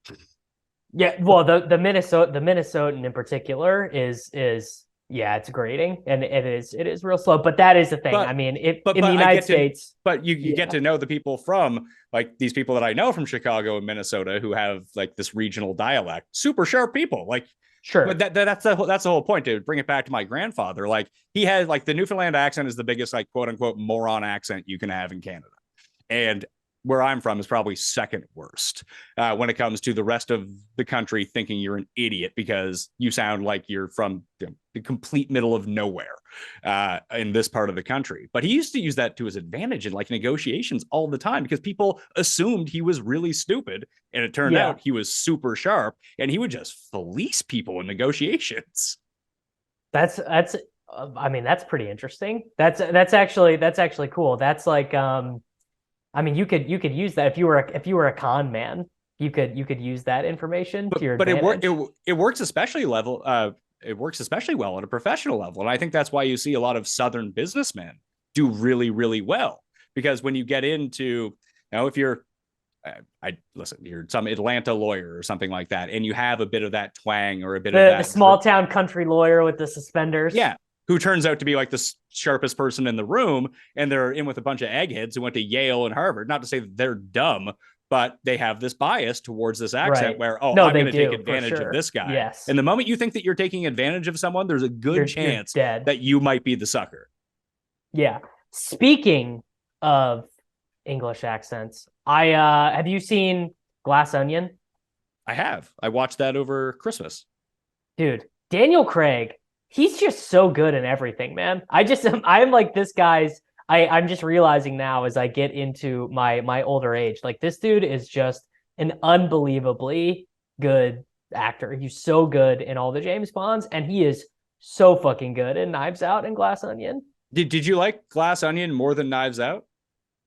Yeah, well, the Minnesotan in particular is it's grating, and it is real slow. But that is the thing. But, I mean, in the United States, but you get to know the people from like these people that I know from Chicago and Minnesota who have like this regional dialect, super sharp people, like. Sure. But that's the whole point, to bring it back to my grandfather. Like he had like the Newfoundland accent is the biggest like quote unquote moron accent you can have in Canada. And where I'm from is probably second worst when it comes to the rest of the country thinking you're an idiot because you sound like you're from the complete middle of nowhere in this part of the country. But he used to use that to his advantage in like negotiations all the time because people assumed he was really stupid. And it turned out he was super sharp, and he would just fleece people in negotiations. That's pretty interesting. That's actually cool. That's like, you could use that if you were a con man, you could use that information to your advantage. But it works especially it works especially well at a professional level, and I think that's why you see a lot of Southern businessmen do really, really well, because when you get into, if you're you're some Atlanta lawyer or something like that, and you have a bit of that twang or a bit of that the small town country lawyer with the suspenders. Yeah. Who turns out to be like the sharpest person in the room, and they're in with a bunch of eggheads who went to Yale and Harvard. Not to say that they're dumb, but they have this bias towards this accent where, I'm going to take advantage of this guy. Yes. And the moment you think that you're taking advantage of someone, there's a good chance that you might be the sucker. Yeah. Speaking of English accents, have you seen Glass Onion? I have. I watched that over Christmas. Dude, Daniel Craig, he's just so good in everything, man. I'm like this guy's, I'm just realizing now as I get into my older age, like this dude is just an unbelievably good actor. He's so good in all the James Bonds, and he is so fucking good in Knives Out and Glass Onion. Did you like Glass Onion more than Knives Out?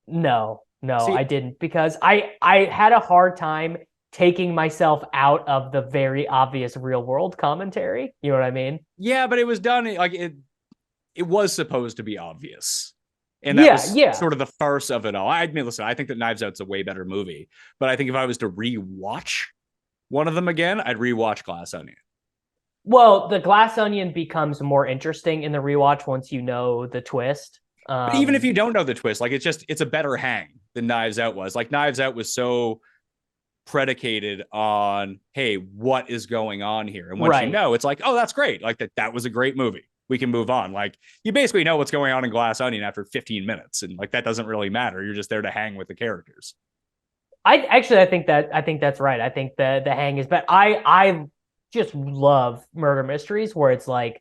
No, I didn't, because I had a hard time taking myself out of the very obvious real world commentary. You know what I mean? Yeah, but it was done like it was supposed to be obvious. And that was sort of the farce of it all. I mean, listen, I think that Knives Out's a way better movie, but I think if I was to rewatch one of them again, I'd rewatch Glass Onion. Well, the Glass Onion becomes more interesting in the rewatch once you know the twist. But even if you don't know the twist, like it's a better hang than Knives Out was. Like Knives Out was so predicated on, hey, what is going on here? And once you know, it's like, oh, that's great. Like that was a great movie. We can move on. Like you basically know what's going on in Glass Onion after 15 minutes. And like, that doesn't really matter. You're just there to hang with the characters. I think that's right. I think the hang is better. just love murder mysteries where it's like,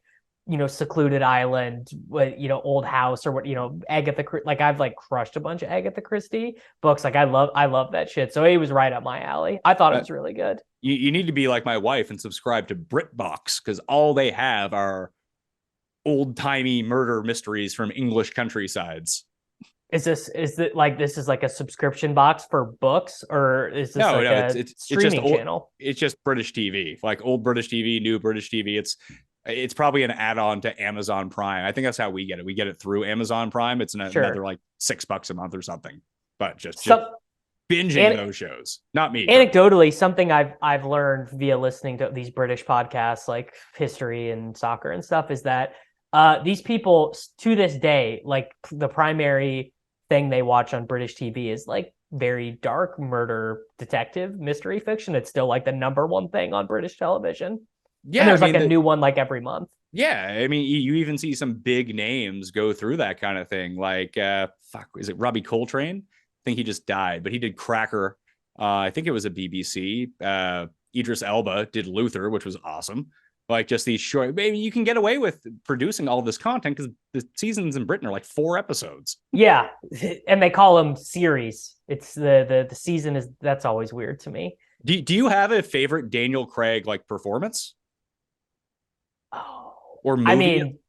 secluded island, old house or what, Agatha, like I've like crushed a bunch of Agatha Christie books. Like I love that shit. So it was right up my alley. I thought it was really good. You need to be like my wife and subscribe to BritBox because all they have are old timey murder mysteries from English countrysides. Is this like a subscription box for books, or is this No, like no, a it's streaming just old, channel? it's just British TV, like old British TV, new British TV. It's probably an add-on to Amazon Prime. I think that's how we get it. We get it through Amazon Prime. It's another Sure. like $6 a month or something. But just Some binging those shows. Not me. anecdotally, something I've learned via listening to these British podcasts like history and soccer and stuff is that these people to this day, like the primary thing they watch on British TV is like very dark murder detective mystery fiction. It's still like the number one thing on British television. Yeah, and there's like a new one like every month. Yeah, I mean, you even see some big names go through that kind of thing. Like, is it Robbie Coltrane? I think he just died, but he did Cracker. I think it was a BBC. Idris Elba did Luther, which was awesome. Like just these short, maybe you can get away with producing all this content because the seasons in Britain are like 4 episodes. Yeah, and they call them series. It's the season is that's always weird to me. Do you have a favorite Daniel Craig like performance? Oh, Or movie? I mean,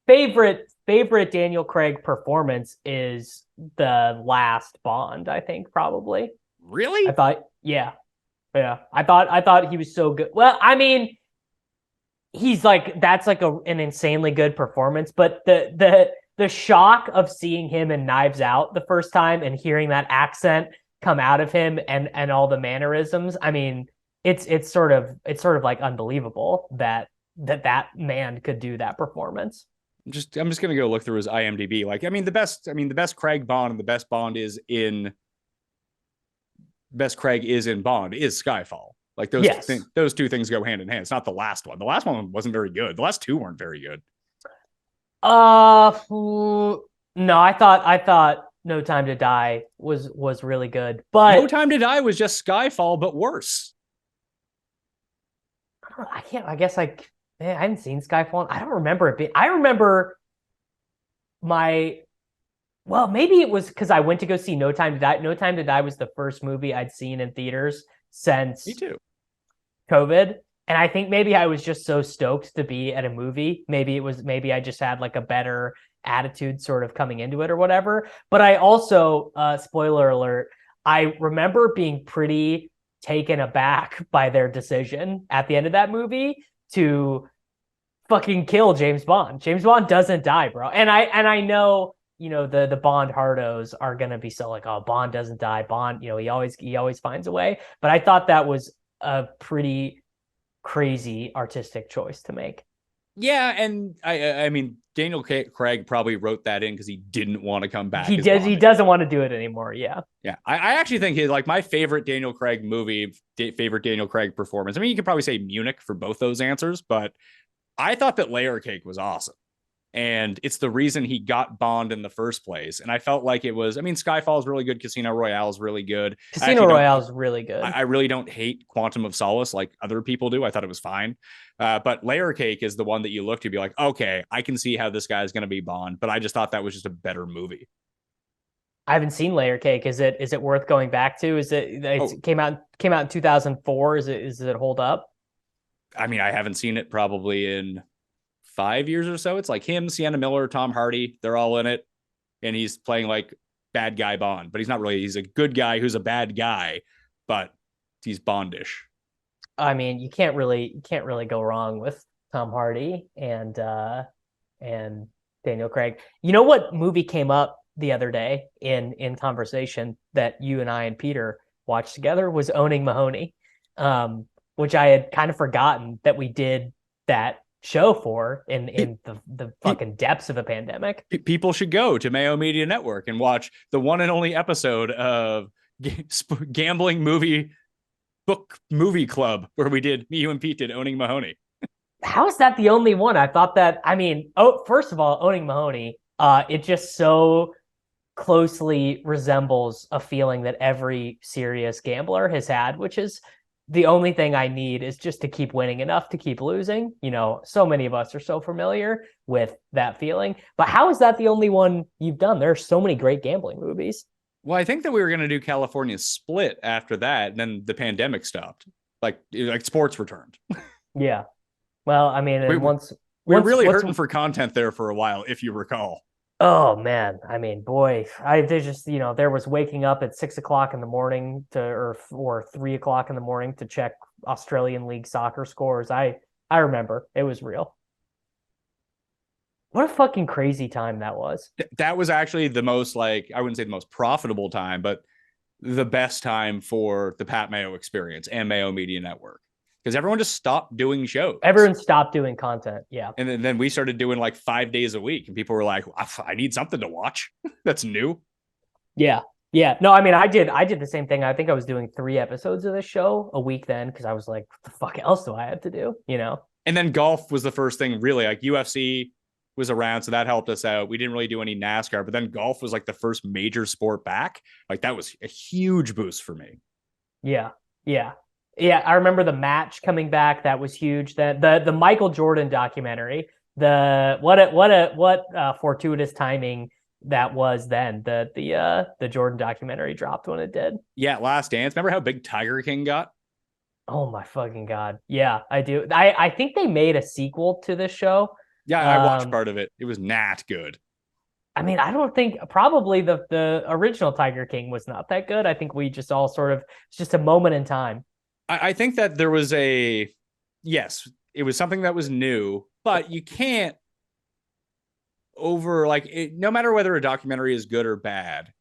favorite Daniel Craig performance is the last Bond. I think probably. Really? I thought, yeah. I thought he was so good. Well, I mean, he's like that's like an insanely good performance, but the shock of seeing him in Knives Out the first time and hearing that accent come out of him and all the mannerisms, I mean, it's sort of like unbelievable that man could do that performance. I'm just gonna go look through his IMDb. Like, the best Craig Bond and the best Bond is in Bond is Skyfall. Like those two things go hand in hand. It's not the last one. The last one wasn't very good. The last two weren't very good. No, I thought No Time to Die was really good, but No Time to Die was just Skyfall, but worse. I guess I haven't seen Skyfall. I don't remember it being. I remember well, maybe it was because I went to go see No Time to Die. No Time to Die was the first movie I'd seen in theaters since Me too. COVID. And I think maybe I was just so stoked to be at a movie. Maybe I just had like a better attitude sort of coming into it or whatever. But I also, spoiler alert, I remember being pretty taken aback by their decision at the end of that movie to fucking kill James Bond. James Bond doesn't die, bro. And I know, the Bond hardos are gonna be so like, oh, Bond doesn't die. Bond, he always finds a way. But I thought that was a pretty crazy artistic choice to make. Yeah, and I mean, Daniel Craig probably wrote that in because he didn't want to come back. He doesn't want to do it anymore. Yeah. Yeah, I actually think he's like my favorite Daniel Craig movie, favorite Daniel Craig performance. I mean, you could probably say Munich for both those answers, but I thought that Layer Cake was awesome. And it's the reason he got Bond in the first place. And I felt like it was, Skyfall is really good. Casino Royale is really good. Casino Royale is really good. I really don't hate Quantum of Solace like other people do. I thought it was fine. But Layer Cake is the one that you look to be like, okay, I can see how this guy is going to be Bond. But I just thought that was just a better movie. I haven't seen Layer Cake. Is it worth going back to? Came out in 2004. Is it hold up? I haven't seen it probably in 5 years or so. It's like him, Sienna Miller, Tom Hardy, they're all in it. And he's playing like bad guy Bond, but he's not really, he's a good guy who's a bad guy, but he's Bondish. You can't really go wrong with Tom Hardy and Daniel Craig. You know what movie came up the other day in conversation that you and I and Peter watched together was Owning Mahoney, which I had kind of forgotten that we did that show for in the fucking depths of a pandemic. People should go to Mayo Media Network and watch the one and only episode of Gambling Movie Club where you and Pete did Owning Mahoney. How is that the only one? I thought that, first of all, Owning Mahoney, it just so closely resembles a feeling that every serious gambler has had, which is the only thing I need is just to keep winning enough to keep losing. You know, so many of us are so familiar with that feeling. But how is that the only one you've done? There are so many great gambling movies. Well, I think that we were going to do California Split after that, and then the pandemic stopped. Like sports returned. Yeah. Well, I mean, We, and once we were once really once hurting for content there for a while, if you recall. oh man, I mean, boy, there's just there was waking up at 6 o'clock in the morning to or 3 o'clock in the morning to check Australian League soccer scores. I remember it was real. What a fucking crazy time that was. That was actually the most, like, I wouldn't say the most profitable time, but the best time for the Pat Mayo experience and Mayo Media Network, because everyone just stopped doing shows. Everyone stopped doing content. Yeah. And then we started doing like 5 days a week, and people were like, I need something to watch that's new. Yeah. Yeah. No, I mean, I did the same thing. I think I was doing 3 episodes of this show a week then because I was like, what the fuck else do I have to do? You know? And then golf was the first thing, really. Like UFC was around, so that helped us out. We didn't really do any NASCAR, but then golf was like the first major sport back. Like that was a huge boost for me. Yeah. Yeah. Yeah. I remember the match coming back. That was huge. That the Michael Jordan documentary, what fortuitous timing that was then. The Jordan documentary dropped when it did. Yeah, Last Dance. Remember how big Tiger King got? Oh my fucking God. Yeah, I do. I think they made a sequel to this show. Yeah, I watched part of it. It was not good. I mean, I don't think probably the original Tiger King was not that good. I think we just all sort of, it's just a moment in time. I think that there was yes, it was something that was new, but you can't no matter whether a documentary is good or bad,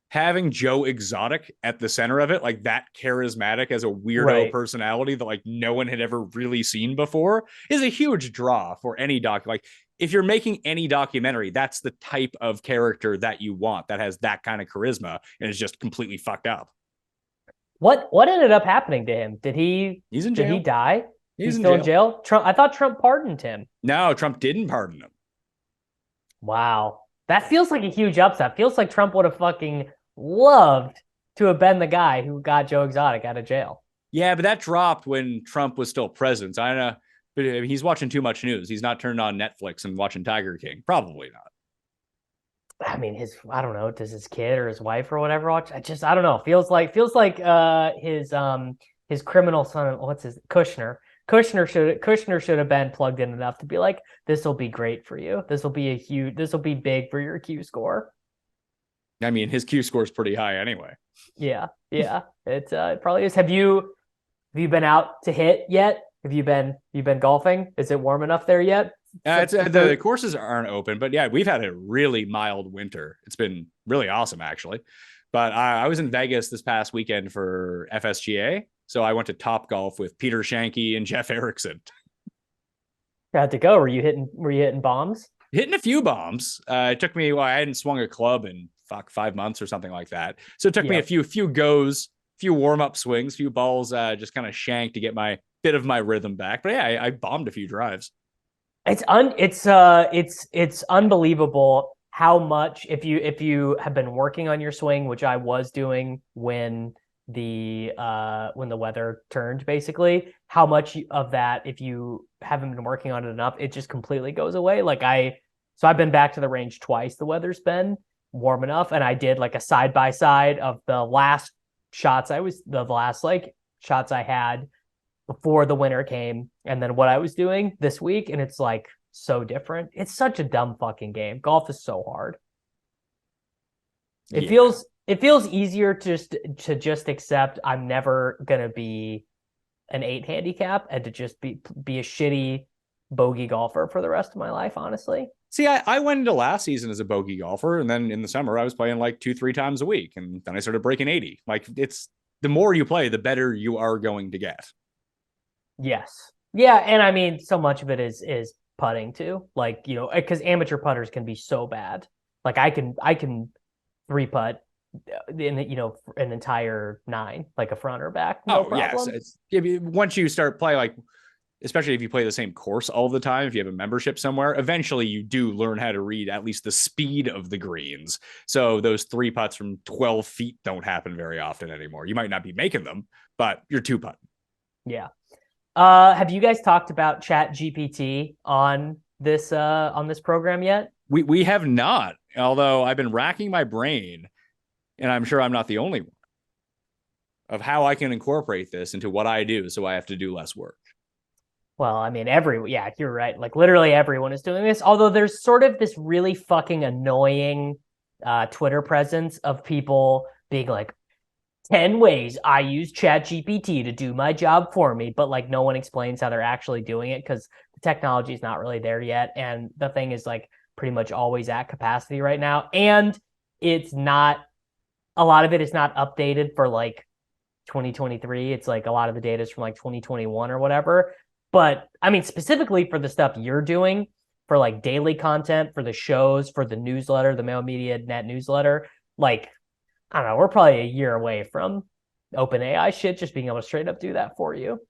having Joe Exotic at the center of it, like that charismatic as a weirdo personality that like no one had ever really seen before, is a huge draw for any doc. Like if you're making any documentary, that's the type of character that you want, that has that kind of charisma and is just completely fucked up. What ended up happening to him? He's in jail. Did he die? He's still in jail. Trump. I thought Trump pardoned him. No, Trump didn't pardon him. Wow. That feels like a huge upset. Feels like Trump would have fucking loved to have been the guy who got Joe Exotic out of jail. Yeah, but that dropped when Trump was still president. I don't know, but he's watching too much news. He's not turned on Netflix and watching Tiger King. Probably not. I mean, I don't know, does his kid or his wife or whatever watch? I don't know. Feels like his criminal son, what's his Kushner. Kushner should have been plugged in enough to be like, this will be great for you. This will be big for your Q score. I mean, his Q score is pretty high anyway. Yeah. It probably is. Have you been out to hit yet? Have you been golfing? Is it warm enough there yet? The courses aren't open, but yeah, we've had a really mild winter. It's been really awesome, actually. But I was in Vegas this past weekend for FSGA, so I went to Top Golf with Peter Shanky and Jeff Erickson. Had to go. Were you hitting bombs? Hitting a few bombs. It took me. Well, I hadn't swung a club in 5 months or something like that. So it took me a few goes, few warm up swings, few balls, just kind of shanked to get my bit of my rhythm back. But yeah, I bombed a few drives. It's unbelievable how much if you have been working on your swing, which I was doing when the weather turned, basically, how much of that, if you haven't been working on it enough, it just completely goes away. So I've been back to the range twice. The weather's been warm enough, and I did like a side by side of the last shots I had before the winter came, and then what I was doing this week, and it's like so different. It's such a dumb fucking game. Golf is so hard. It feels easier to just accept I'm never gonna be an 8 handicap and to just be a shitty bogey golfer for the rest of my life, honestly. See, I went into last season as a bogey golfer, and then in the summer I was playing like 2-3 times a week, and then I started breaking 80. Like, it's the more you play, the better you are going to get. Yes. Yeah, and I mean, so much of it is putting too. Like, because amateur putters can be so bad. Like I can 3-putt in an entire 9, like a front or back. No problem. Yes. Once you start playing, like, especially if you play the same course all the time, if you have a membership somewhere, eventually you do learn how to read at least the speed of the greens. So those 3 putts from 12 feet don't happen very often anymore. You might not be making them, but you're 2-putting. Yeah. Have you guys talked about ChatGPT on this program yet? We have not, although I've been racking my brain, and I'm sure I'm not the only one, of how I can incorporate this into what I do so I have to do less work. Well, I mean, yeah, you're right. Like literally everyone is doing this. Although there's sort of this really fucking annoying Twitter presence of people being like, 10 ways I use ChatGPT to do my job for me, but like no one explains how they're actually doing it because the technology is not really there yet. And the thing is like pretty much always at capacity right now. And it's not, a lot of it is not updated for like 2023. It's like a lot of the data is from like 2021 or whatever. But I mean, specifically for the stuff you're doing, for like daily content, for the shows, for the newsletter, the Mail Media Net newsletter, like, I don't know, we're probably a year away from OpenAI shit just being able to straight up do that for you.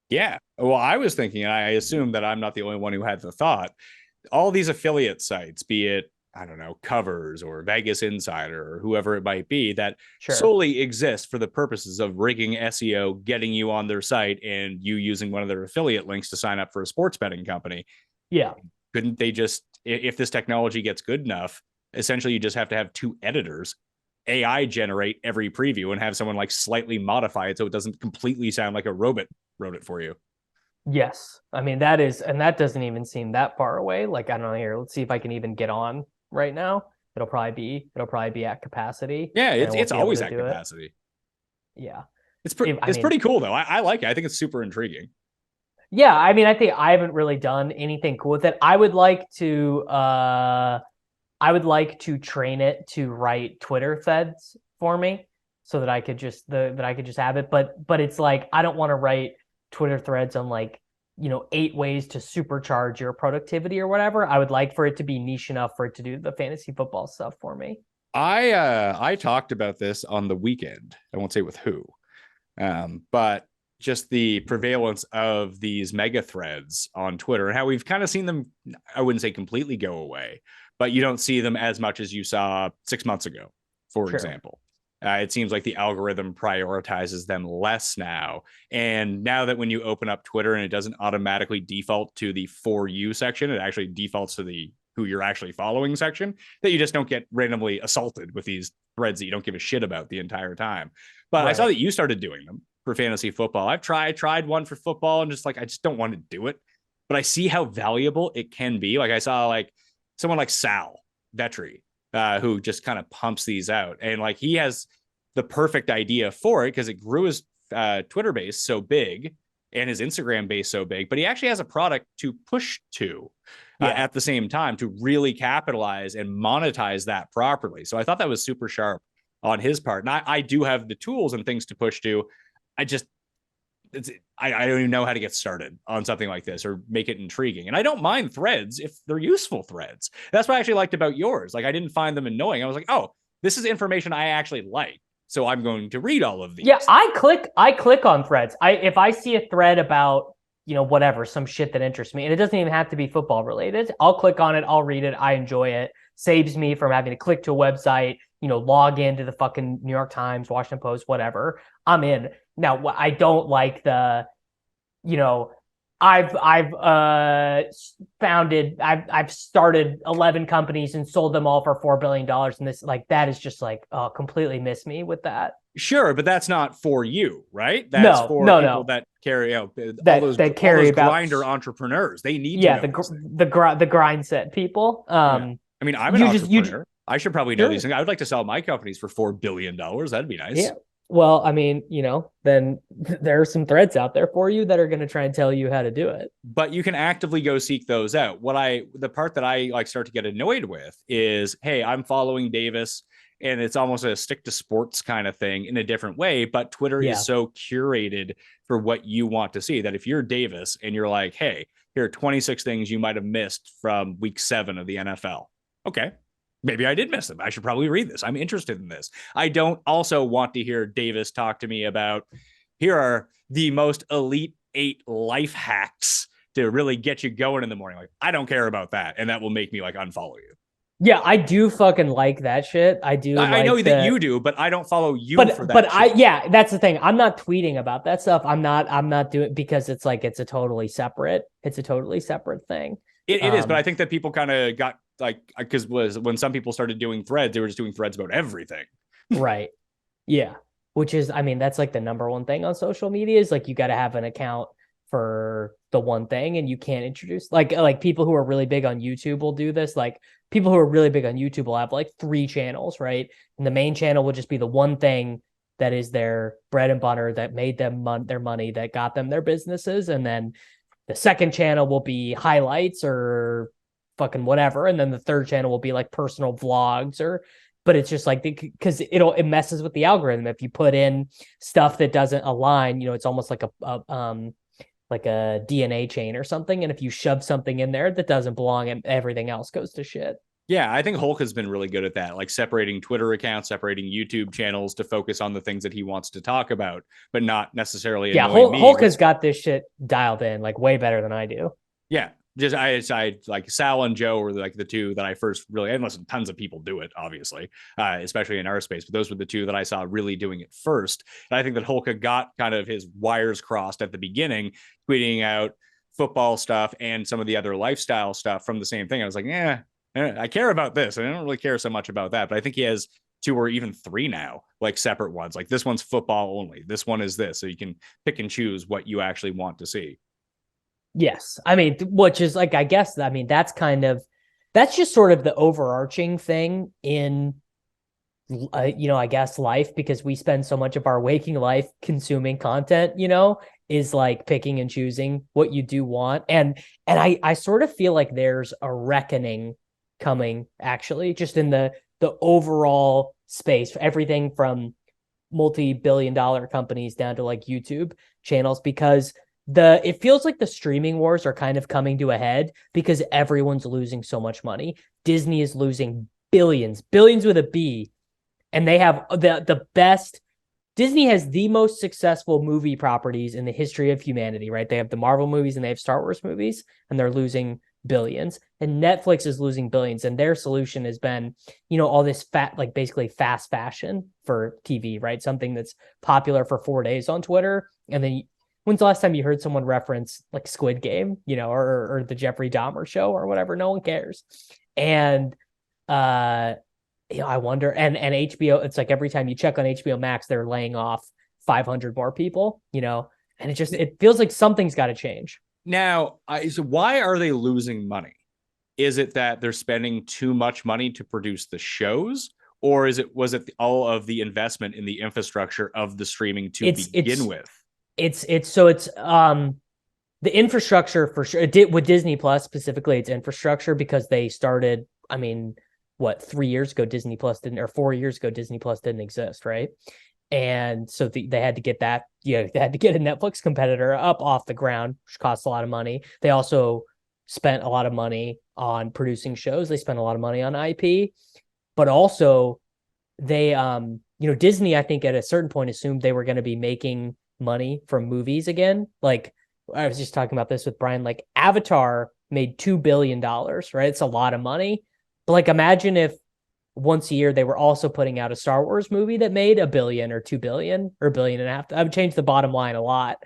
Yeah. Well, I was thinking, and I assume that I'm not the only one who had the thought, all these affiliate sites, be it, I don't know, Covers or Vegas Insider or whoever it might be, that Sure. solely exist for the purposes of rigging SEO, getting you on their site, and you using one of their affiliate links to sign up for a sports betting company. Yeah. Couldn't they just, if this technology gets good enough, essentially you just have to have two editors, AI generate every preview and have someone like slightly modify it so it doesn't completely sound like a robot wrote it for you. Yes. I mean, that is, and that doesn't even seem that far away. Like, I don't know here. Let's see if I can even get on right now. It'll probably be at capacity. Yeah, and I won't it's be able always to at do it. capacity. Yeah. It's I mean, pretty cool though. I like it. I think it's super intriguing. Yeah, I mean, I think I haven't really done anything cool with it. I would like to train it to write Twitter threads for me so that I could just have it. But it's like I don't want to write Twitter threads on like, 8 ways to supercharge your productivity or whatever. I would like for it to be niche enough for it to do the fantasy football stuff for me. I talked about this on the weekend. I won't say with who. But just the prevalence of these mega threads on Twitter and how we've kind of seen them, I wouldn't say completely go away, but you don't see them as much as you saw 6 months ago, for Sure. example. It seems like the algorithm prioritizes them less now. And now that when you open up Twitter and it doesn't automatically default to the For You section, it actually defaults to the who you're actually following section, that you just don't get randomly assaulted with these threads that you don't give a shit about the entire time. But right. I saw that you started doing them for fantasy football. I've tried one for football and just like, I just don't want to do it, but I see how valuable it can be. Like I saw like someone like Sal Vetri, who just kind of pumps these out. And like, he has the perfect idea for it because it grew his Twitter base so big and his Instagram base so big, but he actually has a product to push to at the same time to really capitalize and monetize that properly. So I thought that was super sharp on his part. And I do have the tools and things to push to. I don't even know how to get started on something like this or make it intriguing. And I don't mind threads if they're useful threads. That's what I actually liked about yours. Like I didn't find them annoying. I was like, oh, this is information I actually like. So I'm going to read all of these. Yeah, I click on threads. If I see a thread about, whatever, some shit that interests me, and it doesn't even have to be football related, I'll click on it, I'll read it, I enjoy it. Saves me from having to click to a website, log into the fucking New York Times, Washington Post, whatever. I'm in. Now, I don't like the, I've started 11 companies and sold them all for $4 billion. And this, like, that is just like, completely miss me with that. Sure, but that's not for you, right? That's for people that carry out all those grinder entrepreneurs. They need to know the grind set people. I mean, I'm an entrepreneur. I should probably know these things. I would like to sell my companies for $4 billion. That'd be nice. Yeah. Well, I mean, then there are some threads out there for you that are going to try and tell you how to do it. But you can actively go seek those out. The part that I like start to get annoyed with is, hey, I'm following Davis, and it's almost a stick to sports kind of thing in a different way. But Twitter is so curated for what you want to see that if you're Davis and you're like, hey, here are 26 things you might have missed from week 7 of the NFL. Okay. Maybe I did miss them. I should probably read this. I'm interested in this. I don't also want to hear Davis talk to me about, here are the most elite 8 life hacks to really get you going in the morning. Like, I don't care about that. And that will make me like unfollow you. Yeah, I do fucking like that shit. I do I know like that the you do, but I don't follow you for but that I shit. yeah, that's the thing. I'm not tweeting about that stuff. I'm not doing because it's like it's a totally separate thing. It is, but I Um think that people kind of got like, because was when some people started doing threads, they were just doing threads about everything. right. Yeah. Which is, I mean, that's like the number one thing on social media is like you got to have an account for the one thing and you can't introduce like people who are really big on YouTube will do this. Like people who are really big on YouTube will have like three channels, right? And the main channel will just be the one thing that is their bread and butter that made them their money, that got them their businesses. And then the second channel will be highlights or fucking whatever. And then the third channel will be like personal vlogs or but it's just like because it messes with the algorithm if you put in stuff that doesn't align. It's almost like a DNA chain or something, and if you shove something in there that doesn't belong, and everything else goes to shit. Yeah, I think Hulk has been really good at that, like separating Twitter accounts, separating YouTube channels to focus on the things that he wants to talk about, but not necessarily Yeah, annoy me Hulk with. has got this shit dialed in like way better than I do. Yeah, just I like Sal and Joe were like the two that I first really, and listen, tons of people do it, obviously, especially in our space, but those were the two that I saw really doing it first. And I think that Hulk had got kind of his wires crossed at the beginning, tweeting out football stuff and some of the other lifestyle stuff from the same thing. I was like, yeah, I care about this. I don't really care so much about that, but I think he has two or even three now, like separate ones. Like this one's football only. This one is this, so you can pick and choose what you actually want to see. Yes. I mean, which is like, I guess, I mean, that's just sort of the overarching thing in, I guess life, because we spend so much of our waking life consuming content, is like picking and choosing what you do want. And I sort of feel like there's a reckoning coming actually just in the overall space, everything from multi-billion-dollar companies down to like YouTube channels, because it feels like the streaming wars are kind of coming to a head because everyone's losing so much money. Disney is losing billions with a B, and they have the best. Disney has the most successful movie properties in the history of humanity, right? They have the Marvel movies and they have Star Wars movies, and they're losing billions. And Netflix is losing billions, and their solution has been, all this like basically fast fashion for TV, right? Something that's popular for 4 days on Twitter, and then when's the last time you heard someone reference like Squid Game, or the Jeffrey Dahmer show or whatever? No one cares. And I wonder, and HBO, it's like every time you check on HBO Max, they're laying off 500 more people, and it feels like something's got to change. Now, so why are they losing money? Is it that they're spending too much money to produce the shows? Or was it all of the investment in the infrastructure of the streaming to begin with? It's the infrastructure for sure. It did with Disney Plus specifically. It's infrastructure because they started. I mean, what 3 years ago Disney Plus didn't, or 4 years ago Disney Plus didn't exist, right? And so they had to get that. They had to get a Netflix competitor up off the ground, which costs a lot of money. They also spent a lot of money on producing shows. They spent a lot of money on IP, but also they, Disney, I think at a certain point assumed they were going to be making money from movies again. Like I was just talking about this with Brian, like Avatar made $2 billion, right? It's a lot of money. But like, imagine if once a year they were also putting out a Star Wars movie that made $1 billion or $2 billion or $1.5 billion. I would change the bottom line a lot,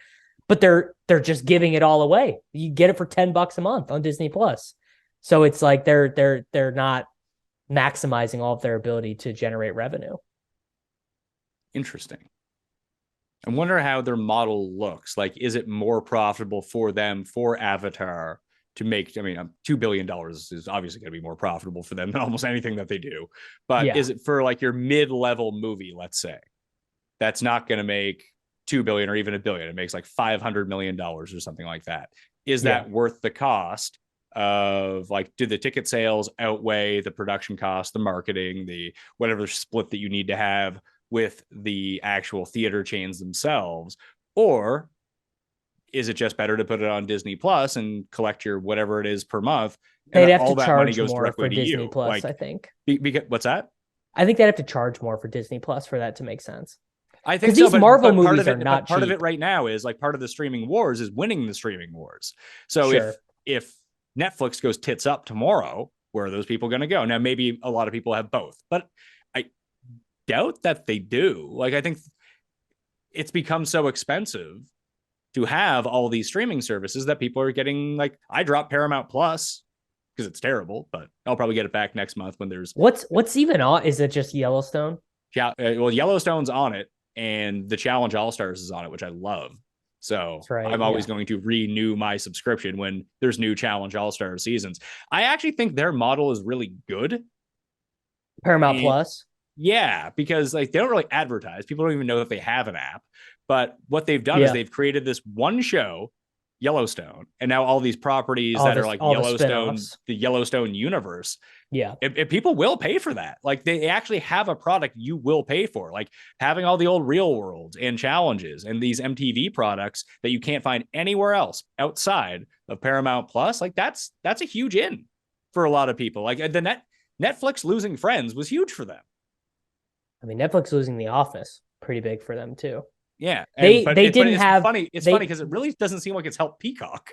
but they're just giving it all away. You get it for $10 a month on Disney Plus. So it's like they're not maximizing all of their ability to generate revenue. Interesting. I wonder how their model looks. Like, is it more profitable for them for Avatar to make? I mean, $2 billion is obviously going to be more profitable for them than almost anything that they do. But is it for like your mid-level movie, let's say, that's not going to make $2 billion or even $1 billion? It makes like $500 million or something like that. Is that worth the cost of, like, do the ticket sales outweigh the production cost, the marketing, the whatever split that you need to have with the actual theater chains themselves? Or is it just better to put it on Disney Plus and collect your whatever it is per month? And they'd have all to that charge money goes more directly for to Disney you. Plus, Like, I think. What's that? I think they'd have to charge more for Disney Plus for that to make sense. I think so, these Marvel part movies of it, are not part cheap. of it right now is like part of the streaming wars is winning the streaming wars. So if Netflix goes tits up tomorrow, where are those people going to go? Now, maybe a lot of people have both, but I doubt that they do. Like, I think it's become so expensive to have all these streaming services that people are getting, like, I dropped Paramount Plus because it's terrible, but I'll probably get it back next month when there's what's even on. Is it just Yellowstone? Yeah, well, Yellowstone's on it, and the Challenge All Stars is on it, which I love. So That's right, I'm always going to renew my subscription when there's new Challenge All Star seasons. I actually think their model is really good. Paramount And Plus. yeah, because like they don't really advertise. People don't even know that they have an app. But what they've done is they've created this one show, Yellowstone, and now all these properties that are like Yellowstone, the Yellowstone universe. Yeah. If people will pay for that. Like they actually have a product you will pay for, like having all the old Real Worlds and Challenges and these MTV products that you can't find anywhere else outside of Paramount Plus. Like that's a huge in for a lot of people. Like Netflix losing Friends was huge for them. I mean, Netflix losing The Office, pretty big for them too. Yeah. They didn't have funny. It's funny because it really doesn't seem like it's helped Peacock.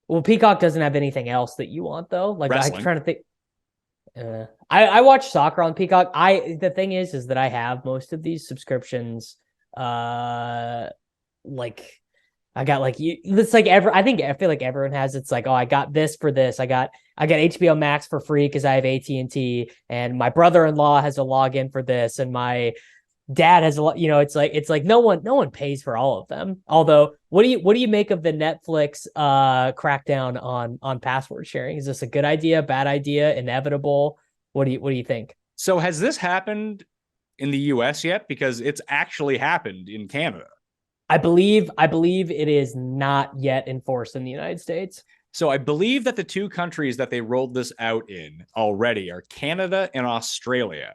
Well, Peacock doesn't have anything else that you want though. Like Wrestling. I'm trying to think. I watch soccer on Peacock. The thing is that I have most of these subscriptions. Like I got like it's like I feel like everyone has. It's like, oh, I got this for this. I got HBO Max for free because I have AT&T, and my brother-in-law has a login for this, and my dad has a lot. It's like no one pays for all of them. Although, what do you make of the Netflix crackdown on password sharing? Is this a good idea, bad idea, inevitable? What do you think? So has this happened in the US yet? Because it's actually happened in Canada. I believe it is not yet enforced in the United States. So I believe that the two countries that they rolled this out in already are Canada and Australia.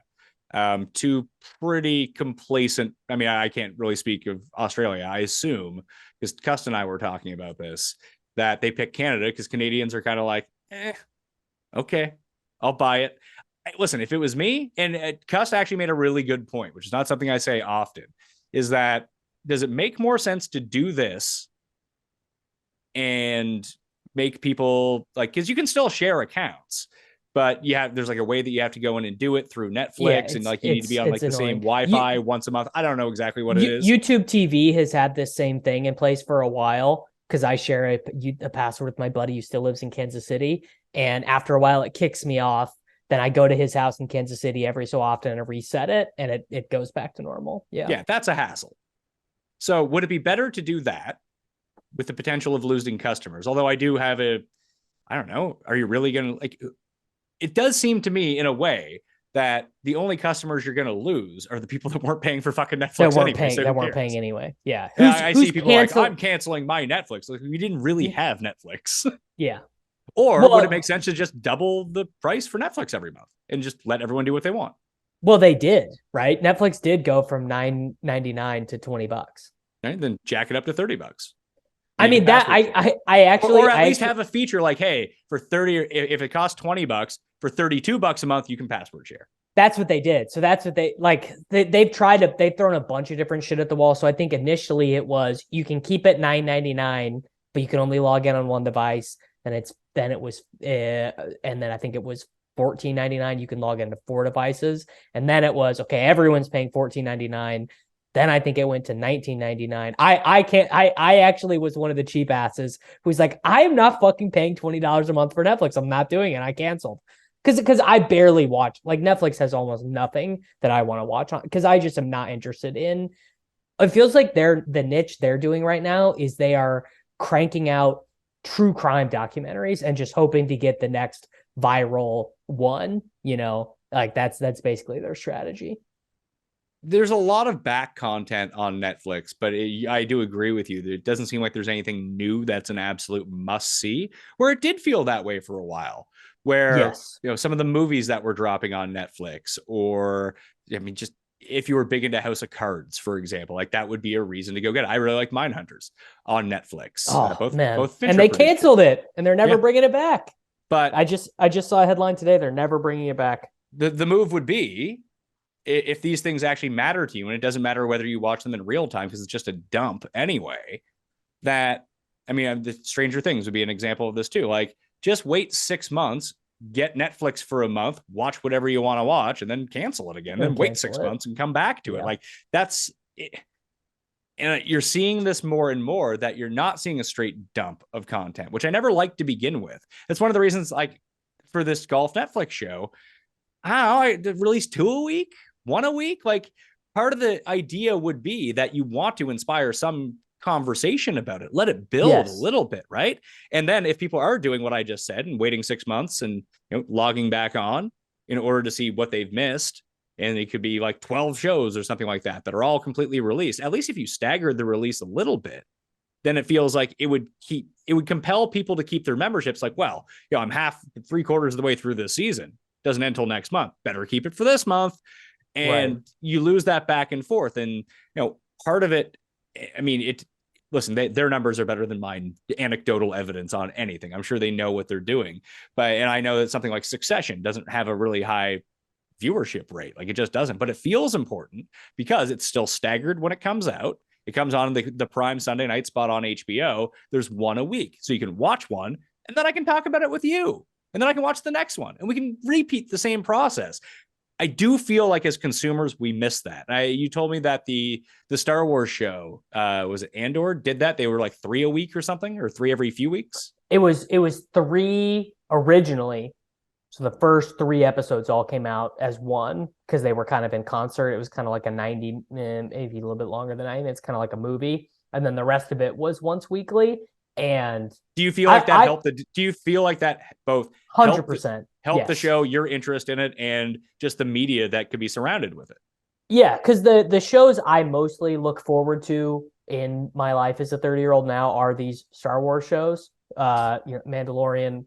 Two pretty complacent. I mean, I can't really speak of Australia. I assume, because Cust and I were talking about this, that they picked Canada because Canadians are kind of like, okay, I'll buy it. Listen, if it was me, and Cust actually made a really good point, which is not something I say often, is that does it make more sense to do this and make people like, because you can still share accounts, but there's like a way that you have to go in and do it through Netflix, and like you need to be on like the same Wi-Fi once a month. I don't know exactly what it is. YouTube TV has had this same thing in place for a while because I share a password with my buddy who still lives in Kansas City, and after a while it kicks me off. Then I go to his house in Kansas City every so often and reset it, and it goes back to normal. Yeah, that's a hassle. So would it be better to do that with the potential of losing customers? Although I do have I don't know, are you really going to like, it does seem to me in a way that the only customers you're going to lose are the people that weren't paying for fucking Netflix that weren't paying anyway. Yeah. I see people like, I'm canceling my Netflix. Like, we didn't really have Netflix. Yeah. Or would it make sense to just double the price for Netflix every month and just let everyone do what they want? Well, they did, right? Netflix did go from $9.99 to $20. Right? Then jack it up to $30. I mean, that I actually, or at least have a feature like, hey, for 30, if it costs $20 for $32 a month, you can password share. That's what they did. So that's what they've thrown a bunch of different shit at the wall. So I think initially it was, you can keep it $9.99, but you can only log in on one device. And then I think it was $14.99. You can log into 4 devices. And then it was, okay, everyone's paying $14.99. Then I think it went to $19.99. I actually was one of the cheap asses who's like, I am not fucking paying $20 a month for Netflix. I'm not doing it. I canceled. Because I barely watch. Like, Netflix has almost nothing that I want to watch on, because I just am not interested in. It feels like the niche they're doing right now is they are cranking out true crime documentaries and just hoping to get the next viral one, like that's basically their strategy. There's a lot of back content on Netflix, but I do agree with you that it doesn't seem like there's anything new that's an absolute must see, where it did feel that way for a while, where some of the movies that were dropping on Netflix, or I mean, just if you were big into House of Cards, for example, like that would be a reason to go get it. I really like Mindhunters on Netflix. Both and they canceled it, and they're never bringing it back. But I just saw a headline today. They're never bringing it back. The move would be, if these things actually matter to you, and it doesn't matter whether you watch them in real time because it's just a dump anyway, that, I mean, the Stranger Things would be an example of this too. Like, just wait 6 months, get Netflix for a month, watch whatever you want to watch, and then cancel it again, then wait 6 months and come back to it. Like that's it. And you're seeing this more and more, that you're not seeing a straight dump of content, which I never liked to begin with. That's one of the reasons, like, for this golf Netflix show, I don't know, release 2 a week, 1 a week. Like, part of the idea would be that you want to inspire some conversation about it, let it build a little bit, right? And then if people are doing what I just said and waiting 6 months and logging back on in order to see what they've missed, and it could be like 12 shows or something like that are all completely released. At least if you staggered the release a little bit, then it feels like it would compel people to keep their memberships. Like, well, I'm 3/4 of the way through this season. Doesn't end until next month. Better keep it for this month. And you lose that back and forth. And, part of it, I mean, listen, their numbers are better than mine. Anecdotal evidence on anything. I'm sure they know what they're doing. And I know that something like Succession doesn't have a really high viewership rate. Like, it just doesn't, but it feels important because it's still staggered when it comes out. It comes on the prime Sunday night spot on HBO. There's 1 a week. So you can watch one, and then I can talk about it with you. And then I can watch the next one, and we can repeat the same process. I do feel like as consumers, we miss that. You told me that the Star Wars show, was it Andor, did that? They were like 3 a week or something, or 3 every few weeks? It was 3 originally. So the first 3 episodes all came out as one because they were kind of in concert. It was kind of like a 90, maybe a little bit longer than 90 minutes, kind of like a movie. And then the rest of it was once weekly. And do you feel like that helped? Do you feel like that both 100% helped the show, your interest in it, and just the media that could be surrounded with it? Yeah, because the shows I mostly look forward to in my life as a 30-year-old now are these Star Wars shows, Mandalorian,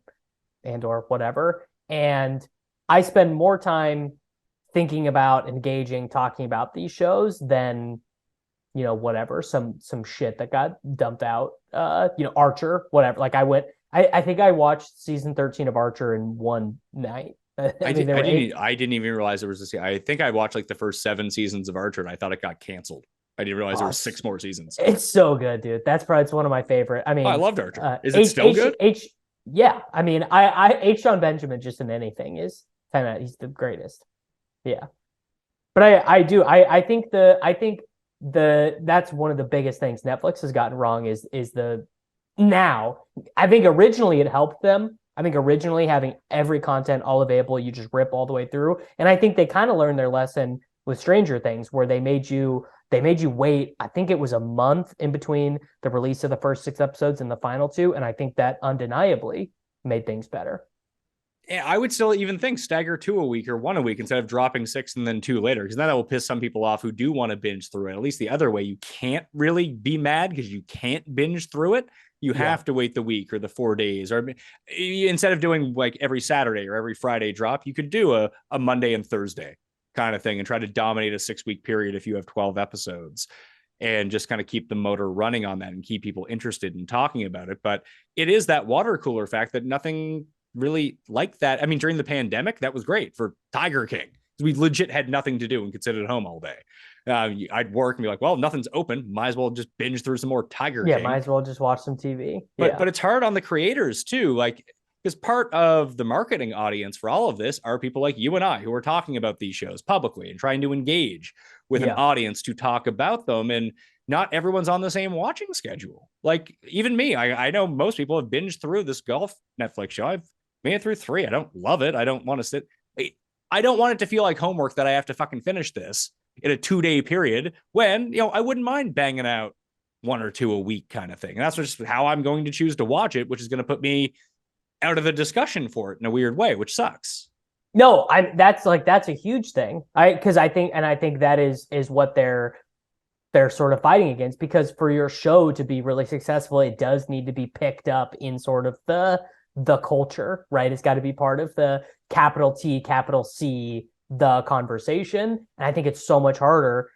Andor, whatever. And I spend more time thinking about, engaging, talking about these shows than, whatever, some shit that got dumped out, Archer, whatever. Like I think I watched season 13 of Archer in one night. I didn't even realize there was this. I think I watched like the first 7 seasons of Archer, and I thought it got canceled. I didn't realize there were 6 more seasons. It's so good, dude. It's one of my favorite. I mean, I loved Archer. Is it still good? Yeah, I mean, I H. John Benjamin just in anything is kind of, he's the greatest. Yeah, but I think that's one of the biggest things Netflix has gotten wrong is now. I think originally it helped them. I think originally having every content all available, you just rip all the way through, and I think they kind of learned their lesson with Stranger Things, where they made you wait, I think it was a month in between the release of the first 6 episodes and the final 2. And I think that undeniably made things better. Yeah, I would still even think stagger 2 a week or 1 a week instead of dropping 6 and then 2 later, because then that will piss some people off who do want to binge through it. At least the other way, you can't really be mad because you can't binge through it. You have to wait the week or the 4 days, or instead of doing like every Saturday or every Friday drop, you could do a Monday and Thursday kind of thing and try to dominate a 6-week period if you have 12 episodes, and just kind of keep the motor running on that and keep people interested in talking about it. But it is that water cooler fact that nothing really like that. I mean, during the pandemic, that was great for Tiger King. We legit had nothing to do and could sit at home all day. I'd work and be like, well, nothing's open. Might as well just binge through some more Tiger King. Yeah, might as well just watch some TV. But it's hard on the creators too. Like, because part of the marketing audience for all of this are people like you and I who are talking about these shows publicly and trying to engage with an audience to talk about them. And not everyone's on the same watching schedule. Like even me, I know most people have binged through this golf Netflix show. I've made it through 3. I don't love it. I don't want to sit. I don't want it to feel like homework that I have to fucking finish this in a 2-day period when, I wouldn't mind banging out 1 or 2 a week kind of thing. And that's just how I'm going to choose to watch it, which is going to put me out of the discussion for it in a weird way, which sucks. No, that's a huge thing. I think that is what they're sort of fighting against, because for your show to be really successful, it does need to be picked up in sort of the culture, right? It's got to be part of the capital T, capital C, the conversation. And I think it's so much harder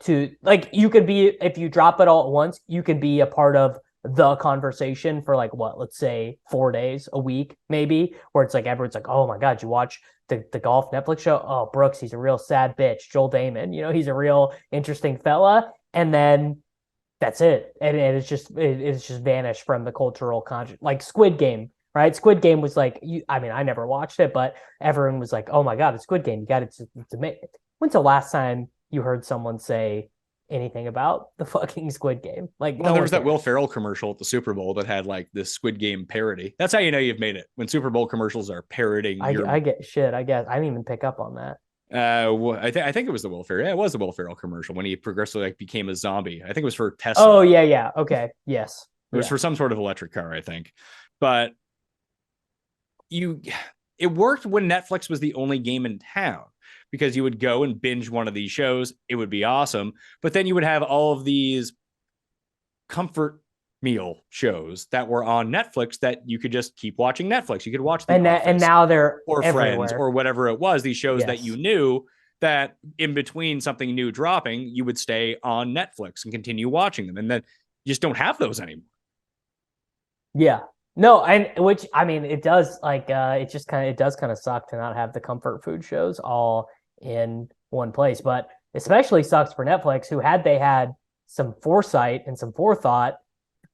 to, like, you could be, if you drop it all at once, you could be a part of the conversation for like let's say 4 days a week, maybe, where it's like everyone's like, oh my God, you watch the golf Netflix show? Oh, Brooks, he's a real sad bitch. Joel Damon, he's a real interesting fella. And then that's it. And it's just vanished from the cultural conscious. Like Squid Game right? Squid Game was like, I mean, I never watched it, but everyone was like, oh my God, it's Squid Game. You got it. It's amazing. When's the last time you heard someone say anything about the fucking Squid Game? Like, Well, no there one was that cares. Will Ferrell commercial at the Super Bowl that had like this Squid Game parody. That's how you know you've made it, when Super Bowl commercials are parodying your. I get shit. I guess I didn't even pick up on that. I think it was the Will Ferrell. Yeah, it was the Will Ferrell commercial when he progressively like became a zombie. I think it was for Tesla. Oh yeah, yeah. Okay. Yes. It was Yeah. for some sort of electric car, I think. But you, it worked when Netflix was the only game in town, because you would go and binge one of these shows. It would be awesome. But then you would have all of these comfort meal shows that were on Netflix that you could just keep watching Netflix. You could watch The Office And now they're or Friends everywhere. or whatever it was, these shows that Yes. you knew that in between something new dropping, you would stay on Netflix and continue watching them. And then you just don't have those anymore. Yeah. No, and which I mean, it does like it does kind of suck to not have the comfort food shows all in one place. But especially sucks for Netflix, who had they had some foresight and some forethought,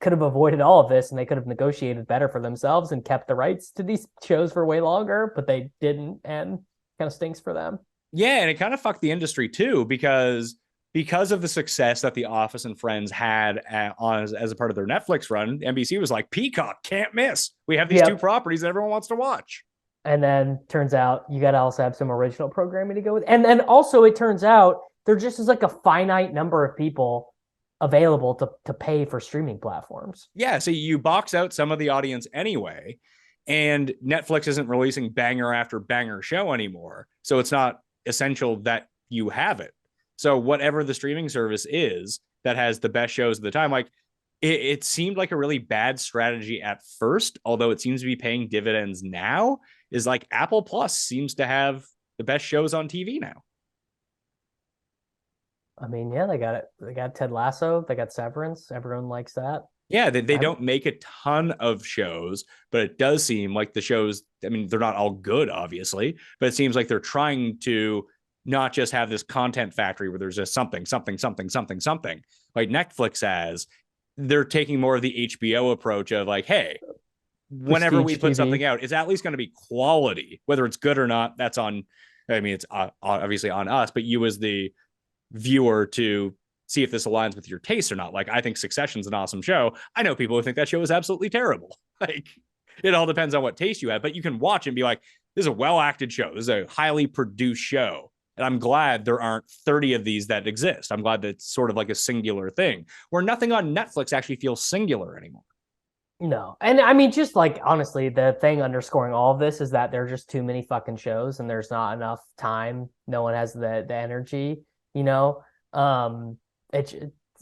could have avoided all of this, and they could have negotiated better for themselves and kept the rights to these shows for way longer, but they didn't, and kind of stinks for them. Yeah, and it kind of fucked the industry too, because of the success that The Office and Friends had as a part of their Netflix run. NBC was like, Peacock can't miss. We have these two properties that everyone wants to watch. And then turns out you got to also have some original programming to go with. And then also it turns out there just is like a finite number of people available to pay for streaming platforms. Yeah, so you box out some of the audience anyway, and Netflix isn't releasing banger after banger show anymore. So it's not essential that you have it. So whatever the streaming service is that has the best shows at the time, like it seemed like a really bad strategy at first, although it seems to be paying dividends now, is like Apple Plus seems to have the best shows on TV now. I mean, yeah, they got it. They got Ted Lasso. They got Severance. Everyone likes that. Yeah, they don't make a ton of shows, but it does seem like the shows, I mean, they're not all good, obviously, but it seems like they're trying to not just have this content factory where there's just something like Netflix has. They're taking more of the HBO approach of like, hey, whenever Prestige we put TV. something out, it's at least going to be quality. Whether it's good or not, that's on, I mean, it's obviously on us, but you as the viewer to see if this aligns with your taste or not. Like, I think Succession's an awesome show. I know people who think that show is absolutely terrible. Like, it all depends on what taste you have, but you can watch and be like, this is a well-acted show. This is a highly produced show. And I'm glad there aren't 30 of these that exist. I'm glad that it's sort of like a singular thing, where nothing on Netflix actually feels singular anymore. No. And I mean, just like, honestly, the thing underscoring all of this is that there are just too many fucking shows and there's not enough time. No one has the energy, you know? It's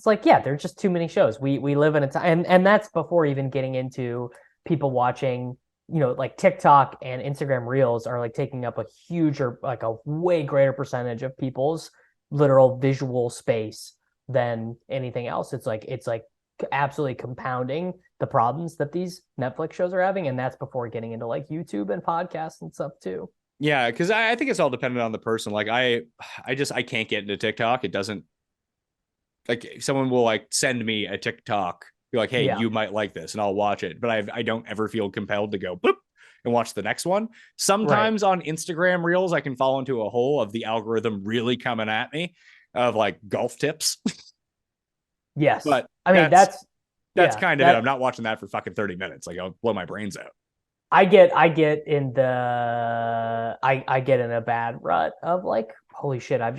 like, yeah, there's just too many shows. We live in a time, and that's before even getting into people watching, you know, like TikTok and Instagram Reels are like taking up a huge, or like a way greater percentage of people's literal visual space than anything else. It's like absolutely compounding the problems that these Netflix shows are having, and that's before getting into like YouTube and podcasts and stuff too. Yeah, because I think it's all dependent on the person. Like I can't get into TikTok. It doesn't, like, someone will like send me a TikTok, be like, hey, you might like this, and I'll watch it. But I don't ever feel compelled to go boop and watch the next one. Sometimes on Instagram Reels, I can fall into a hole of the algorithm really coming at me of like golf tips. Yes. But I mean, that's kind of it. I'm not watching that for fucking 30 minutes. Like, I'll blow my brains out. I get in a bad rut of like, holy shit, I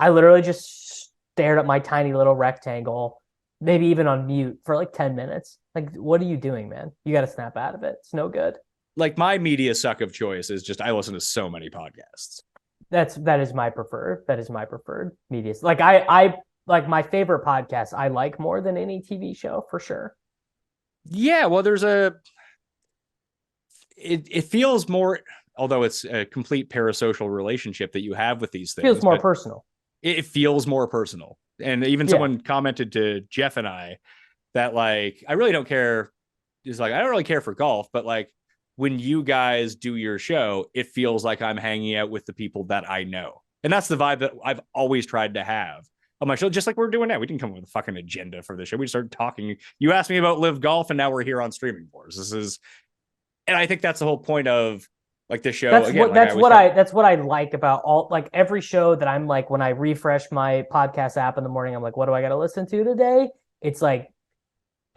literally just stared at my tiny little rectangle, maybe even on mute for like 10 minutes. Like, what are you doing, man? You got to snap out of it. It's no good. Like, my media suck of choice is just, I listen to so many podcasts. That is my preferred media. Like I like my favorite podcast I like more than any TV show for sure. Yeah, well, it feels more, although it's a complete parasocial relationship that you have with these things. Feels more personal. It feels more personal. And even someone commented to Jeff and I that, like, I really don't care. It's like, I don't really care for golf, but like, when you guys do your show, it feels like I'm hanging out with the people that I know. And that's the vibe that I've always tried to have on my show, just like we're doing now. We didn't come up with a fucking agenda for the show. We started talking. You asked me about LIV Golf, and now we're here on Streaming Wars. This is And I think that's the whole point of like the show. That's Again, what like that's what I like about all, like, every show that I'm like, when I refresh my podcast app in the morning, I'm like, what do I got to listen to today? It's like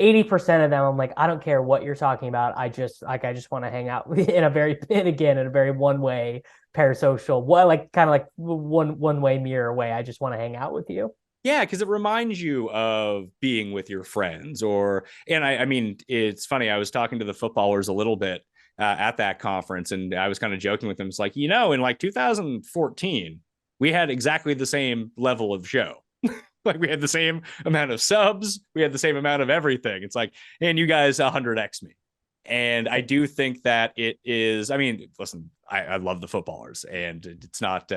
80% of them, I'm like, I don't care what you're talking about. I just want to hang out in a very, and again, in a very one way parasocial, well, like kind of like one way mirror way. I just want to hang out with you. Yeah, because it reminds you of being with your friends. And I mean, it's funny. I was talking to the footballers a little bit at that conference, and I was kind of joking with them. It's like, in like 2014, we had exactly the same level of show. Like we had the same amount of subs, we had the same amount of everything. It's like, and you guys 100x me. And I do think that it is. I mean, listen, I love the footballers, and it's not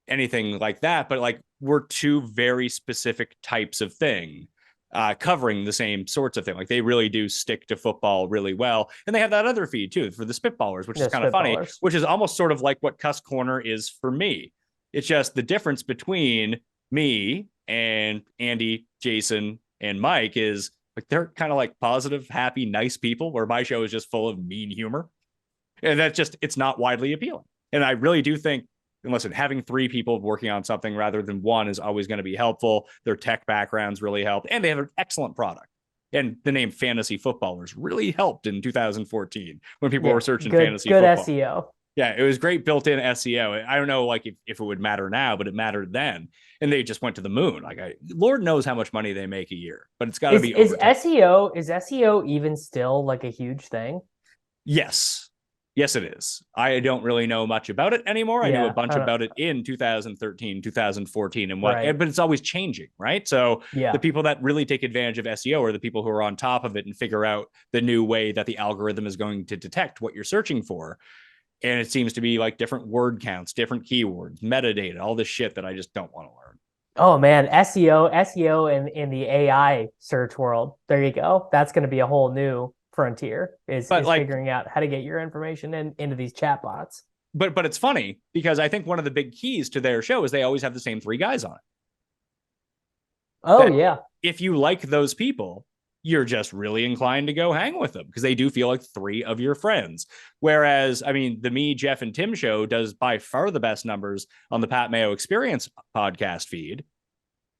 anything like that, but like we're two very specific types of thing, covering the same sorts of thing. Like they really do stick to football really well. And they have that other feed too for the Spitballers, which is kind of funny, which is almost sort of like what Cuss Corner is for me. It's just the difference between me and Andy, Jason, and Mike is like they're kind of like positive, happy, nice people, where my show is just full of mean humor. And that's just, it's not widely appealing. And I really do think, and listen, having 3 people working on something rather than one is always going to be helpful. Their tech backgrounds really helped, and they have an excellent product. And the name Fantasy Footballers really helped in 2014 when people were searching fantasy football. Good SEO. Yeah, it was great built-in SEO. I don't know, like if it would matter now, but it mattered then. And they just went to the moon. Like, Lord knows how much money they make a year, but it's got to be. Is SEO even still like a huge thing? Yes, it is. I don't really know much about it anymore. I knew a bunch about it in 2013, 2014, and but it's always changing, right? So the people that really take advantage of SEO are the people who are on top of it and figure out the new way that the algorithm is going to detect what you're searching for. And it seems to be like different word counts, different keywords, metadata, all this shit that I just don't want to learn. Oh man, SEO in the AI search world. There you go. That's going to be a whole new frontier is figuring out how to get your information into these chatbots. But it's funny because I think one of the big keys to their show is they always have the same 3 guys on it. Oh yeah. If you like those people, you're just really inclined to go hang with them because they do feel like 3 of your friends. Whereas, I mean, the Me, Jeff, and Tim show does by far the best numbers on the Pat Mayo Experience podcast feed.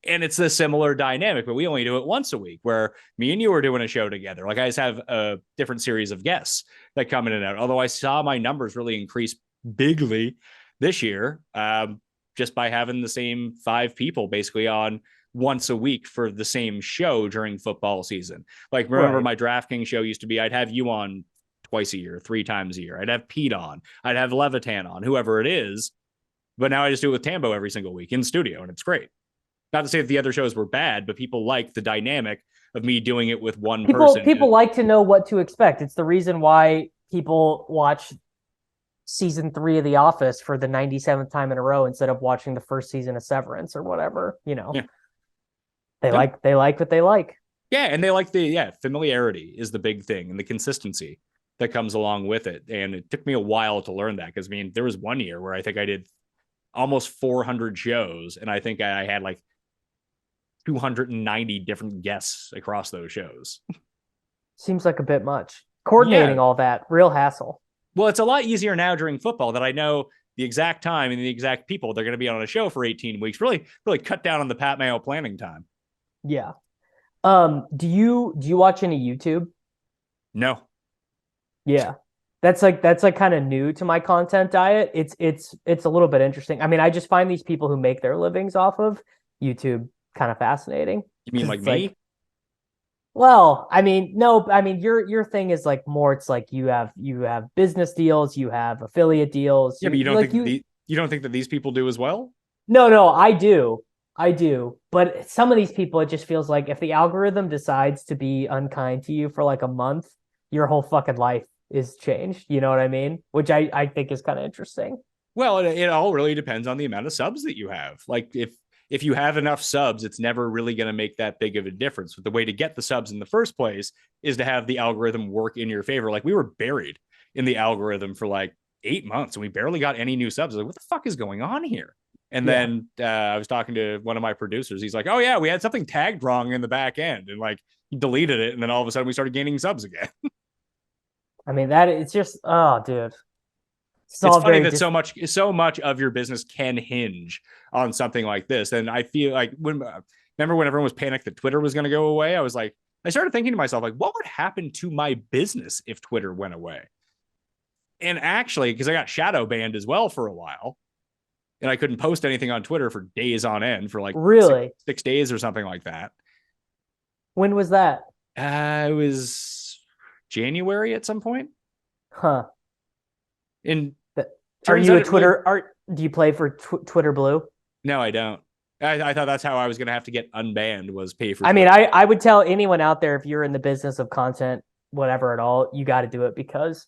And it's a similar dynamic, but we only do it once a week where me and you are doing a show together. Like I just have a different series of guests that come in and out. Although I saw my numbers really increase bigly this year, just by having the same 5 people basically on once a week for the same show during football season. Like remember my DraftKings show used to be, I'd have you on twice a year, 3 times a year. I'd have Pete on, I'd have Levitan on, whoever it is. But now I just do it with Tambo every single week in studio, and it's great. Not to say that the other shows were bad, but people like the dynamic of me doing it with one person. People like to know what to expect. It's the reason why people watch season 3 of The Office for the 97th time in a row instead of watching the first season of Severance or whatever. They like what they like. Yeah, and they like the familiarity is the big thing, and the consistency that comes along with it. And it took me a while to learn that because I mean, there was one year where I think I did almost 400 shows, and I think I had like 290 different guests across those shows. Seems like a bit much. Coordinating all that, real hassle. Well, it's a lot easier now during football that I know the exact time and the exact people they're going to be on a show for 18 weeks. Really cut down on the Pat Mayo planning time. Yeah. Do you watch any YouTube? No. Yeah. That's kind of new to my content diet. It's a little bit interesting. I mean, I just find these people who make their livings off of YouTube kind of fascinating. You mean like me? Well, I mean, no, I mean your thing is like more. It's like you have business deals, you have affiliate deals. Yeah, but you don't think you don't think that these people do as well? No, I do. But some of these people, it just feels like if the algorithm decides to be unkind to you for like a month, your whole fucking life is changed. You know what I mean? Which I think is kind of interesting. Well, it all really depends on the amount of subs that you have. Like if you have enough subs, it's never really going to make that big of a difference. But the way to get the subs in the first place is to have the algorithm work in your favor. Like we were buried in the algorithm for like 8 months and we barely got any new subs. Like, what the fuck is going on here? And then I was talking to one of my producers. He's like, oh yeah, we had something tagged wrong in the back end. And like he deleted it. And then all of a sudden we started gaining subs again. I mean, that it's just, oh, dude. It's funny that so much of your business can hinge on something like this. And I feel like remember when everyone was panicked that Twitter was going to go away? I started thinking to myself, like, what would happen to my business if Twitter went away? And actually, because I got shadow banned as well for a while, and I couldn't post anything on Twitter for days on end for like really 6 days or something like that. When was that? It was January at some point. Huh. And are you a Twitter? Do you play for Twitter Blue? No, I don't. I thought that's how I was going to have to get unbanned, was pay for. I mean, I would tell anyone out there, if you're in the business of content, whatever at all, you got to do it, because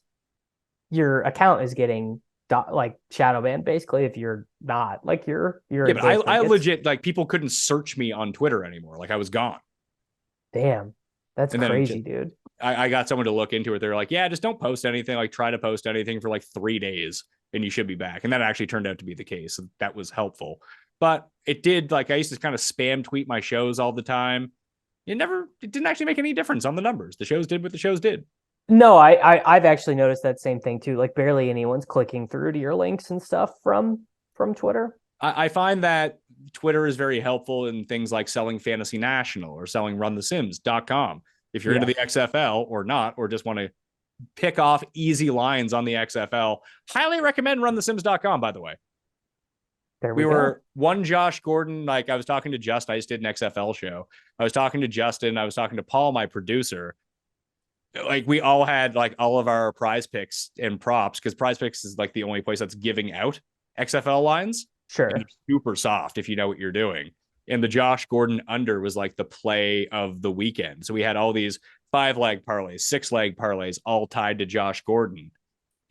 your account is getting like shadow banned basically if you're not, like, you're yeah, but I legit, like, people couldn't search me on Twitter anymore. Like, I was gone. Damn, that's crazy, dude. I got someone to look into it. They're like, yeah, just don't post anything. Like, try to post anything for like 3 days and you should be back. And that actually turned out to be the case. So that was helpful. But it did, like, I used to kind of spam tweet my shows all the time. It didn't actually make any difference on the numbers. The shows did what the shows did. No, I've actually noticed that same thing too. Like, barely anyone's clicking through to your links and stuff from Twitter. I find that Twitter is very helpful in things like selling Fantasy National or selling runthesims.com. If you're into the XFL or not, or just want to pick off easy lines on the XFL, highly recommend runthesims.com, by the way. There we go. Were one Josh Gordon, like, I was talking to Justin. I just did an XFL show. I was talking to Justin. I was talking to Paul, my producer. Like, we all had like all of our prize picks and props, because prize picks is like the only place that's giving out XFL lines. Sure. And super soft if you know what you're doing. And the Josh Gordon under was like the play of the weekend. So we had all these 5-leg parlays, 6-leg parlays, all tied to Josh Gordon.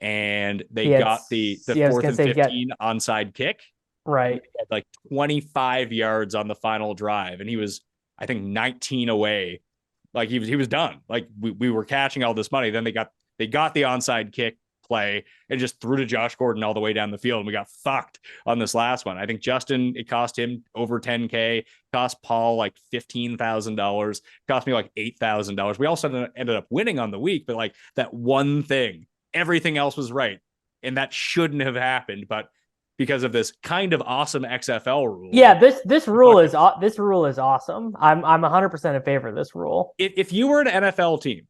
And they got the 4th and 15 onside kick. Right. Had like 25 yards on the final drive. And he was, I think, 19 away. Like, he was done. Like, we were catching all this money. Then they got the onside kick play and just threw to Josh Gordon all the way down the field. And we got fucked on this last one. I think Justin, it cost him over $10K, cost Paul like $15,000, cost me like $8,000. We also ended up winning on the week, but like that one thing, everything else was right. And that shouldn't have happened. But because of this kind of awesome XFL rule. Yeah, this rule is awesome. I'm 100% in favor of this rule. If you were an NFL team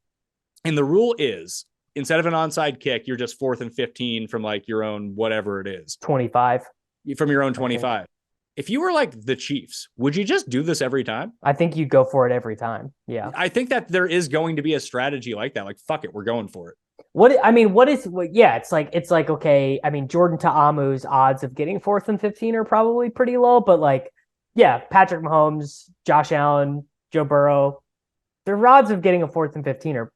and the rule is, instead of an onside kick, you're just 4th and 15 from like your own, whatever it is, 25 from your own 25. If you were like the Chiefs, would you just do this every time? I think you go for it every time. Yeah. I think that there is going to be a strategy like that. Like, fuck it, we're going for it. It's like, okay, I mean, Jordan Ta'amu's odds of getting 4th and 15 are probably pretty low, but like, yeah, Patrick Mahomes, Josh Allen, Joe Burrow, their odds of getting a 4th and 15 are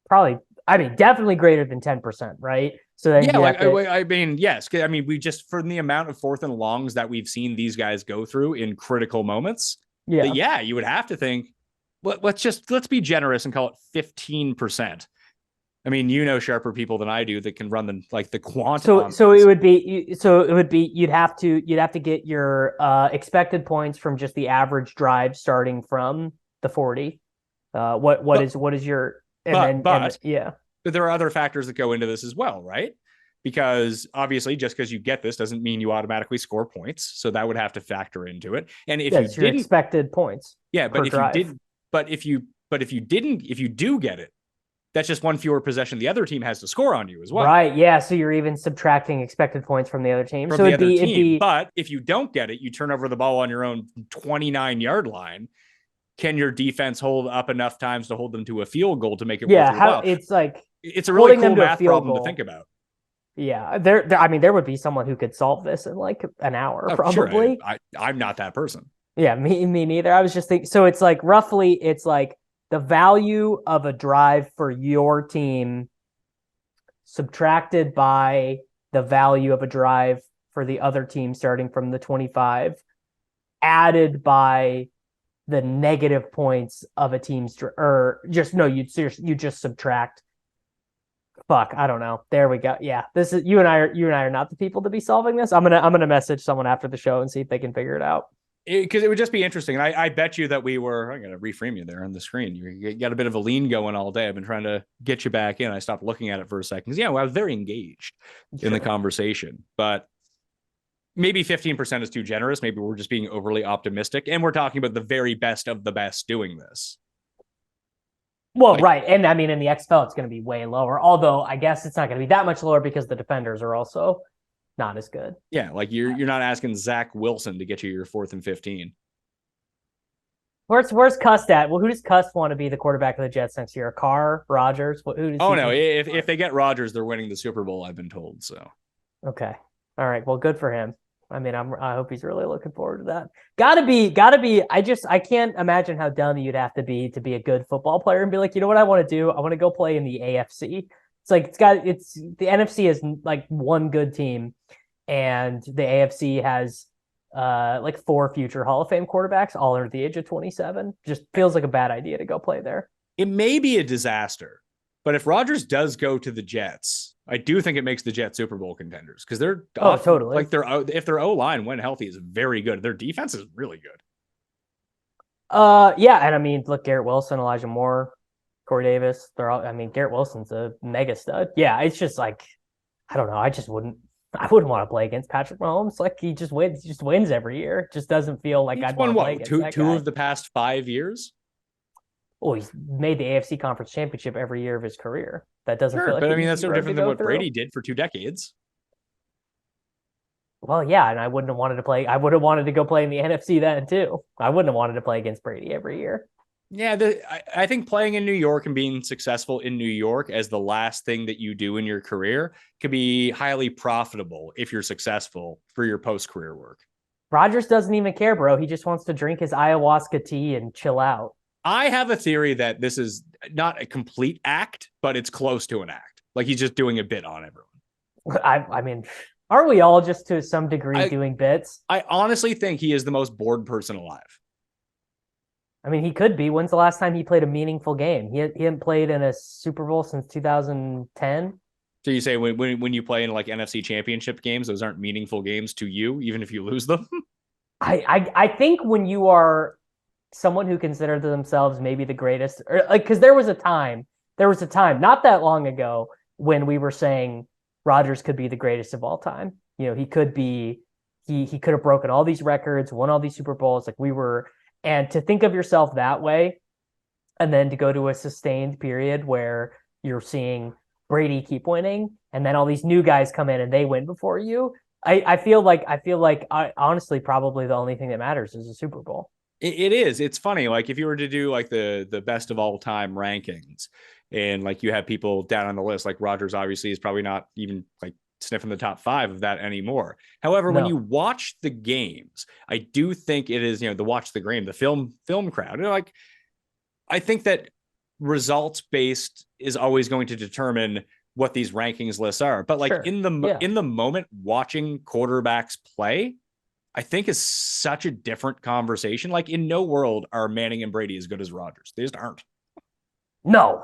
probably, I mean, definitely greater than 10%, right? So then, I mean, yes. I mean, we just, for the amount of 4th and longs that we've seen these guys go through in critical moments, you would have to think, let's be generous and call it 15%. I mean, you know sharper people than I do that can run the quantum. So it would be you'd have to get your expected points from just the average drive starting from the 40. What is your but there are other factors that go into this as well, right? Because obviously, just because you get this doesn't mean you automatically score points. So that would have to factor into it. And if you didn't, expected points, but if you do get it, that's just one fewer possession the other team has to score on you as well. Right. Yeah. So you're even subtracting expected points from the other team. But if you don't get it, you turn over the ball on your own 29-yard line. Can your defense hold up enough times to hold them to a field goal to make it worth your while? It's a really cool math problem to think about. Yeah. There would be someone who could solve this in like an hour, probably. Sure. I'm not that person. Yeah, me neither. I was just thinking, so it's like roughly, it's like the value of a drive for your team subtracted by the value of a drive for the other team starting from the 25, added by the negative points of a team's, you just subtract. Fuck, I don't know. There we go. Yeah, this is you and I are not the people to be solving this. I'm gonna message someone after the show and see if they can figure it out. Because it would just be interesting. And I bet you that I'm going to reframe you there on the screen. You got a bit of a lean going all day. I've been trying to get you back in. I stopped looking at it for a second. Yeah, well, I was very engaged in the conversation, but maybe 15% is too generous. Maybe we're just being overly optimistic. And we're talking about the very best of the best doing this. Well, right. And I mean, in the XFL, it's going to be way lower. Although I guess it's not going to be that much lower because the defenders are also not as good. Yeah, like you're not asking Zach Wilson to get you your 4th and 15. Where's Cust at? Well, who does Cust want to be the quarterback of the Jets next year? Carr, Rodgers? If they get Rodgers, they're winning the Super Bowl, I've been told. So okay, all right. Well, good for him. I mean, I hope he's really looking forward to that. Gotta be. I can't imagine how dumb you'd have to be a good football player and be like, you know what I want to do? I want to go play in the AFC. It's like the NFC is like one good team, and the AFC has like 4 future Hall of Fame quarterbacks, all under the age of 27. Just feels like a bad idea to go play there. It may be a disaster, but if Rodgers does go to the Jets, I do think it makes the Jets Super Bowl contenders because they're totally like if their O-line when healthy is very good. Their defense is really good. Yeah, and I mean, look, Garrett Wilson, Elijah Moore, Corey Davis. Garrett Wilson's a mega stud. Yeah, it's just like, I don't know. I wouldn't want to play against Patrick Mahomes. Like he just wins every year. It just doesn't feel like I'd want to play against that two guy. of the past 5 years. Oh, he's made the AFC Conference Championship every year of his career. That doesn't feel like. But I mean, that's no different than what Brady did for 2 decades. Well, yeah, and I wouldn't have wanted to play. I would have wanted to go play in the NFC then too. I wouldn't have wanted to play against Brady every year. Yeah, I think playing in New York and being successful in New York as the last thing that you do in your career could be highly profitable if you're successful for your post-career work. Rodgers doesn't even care, bro. He just wants to drink his ayahuasca tea and chill out. I have a theory that this is not a complete act, but it's close to an act. Like he's just doing a bit on everyone. I mean, aren't we all just to some degree doing bits? I honestly think he is the most bored person alive. I mean, he could be. When's the last time he played a meaningful game? He hadn't played in a Super Bowl since 2010. So you say when you play in like NFC Championship games, those aren't meaningful games to you, even if you lose them? I think when you are someone who considered themselves maybe the greatest, or like, because there was a time not that long ago when we were saying Rodgers could be the greatest of all time. You know, he could have broken all these records, won all these Super Bowls. And to think of yourself that way, and then to go to a sustained period where you're seeing Brady keep winning, and then all these new guys come in and they win before you. I feel like honestly, probably the only thing that matters is a Super Bowl. It is. It's funny. Like if you were to do like the best of all time rankings, and like you have people down on the list, like Rodgers obviously is probably not even like sniffing the top 5 of that anymore. However, when you watch the games, I do think it is, the film crowd. Like I think that results based is always going to determine what these rankings lists are. But like in the moment watching quarterbacks play, I think is such a different conversation. Like in no world are Manning and Brady as good as Rodgers. They just aren't. No.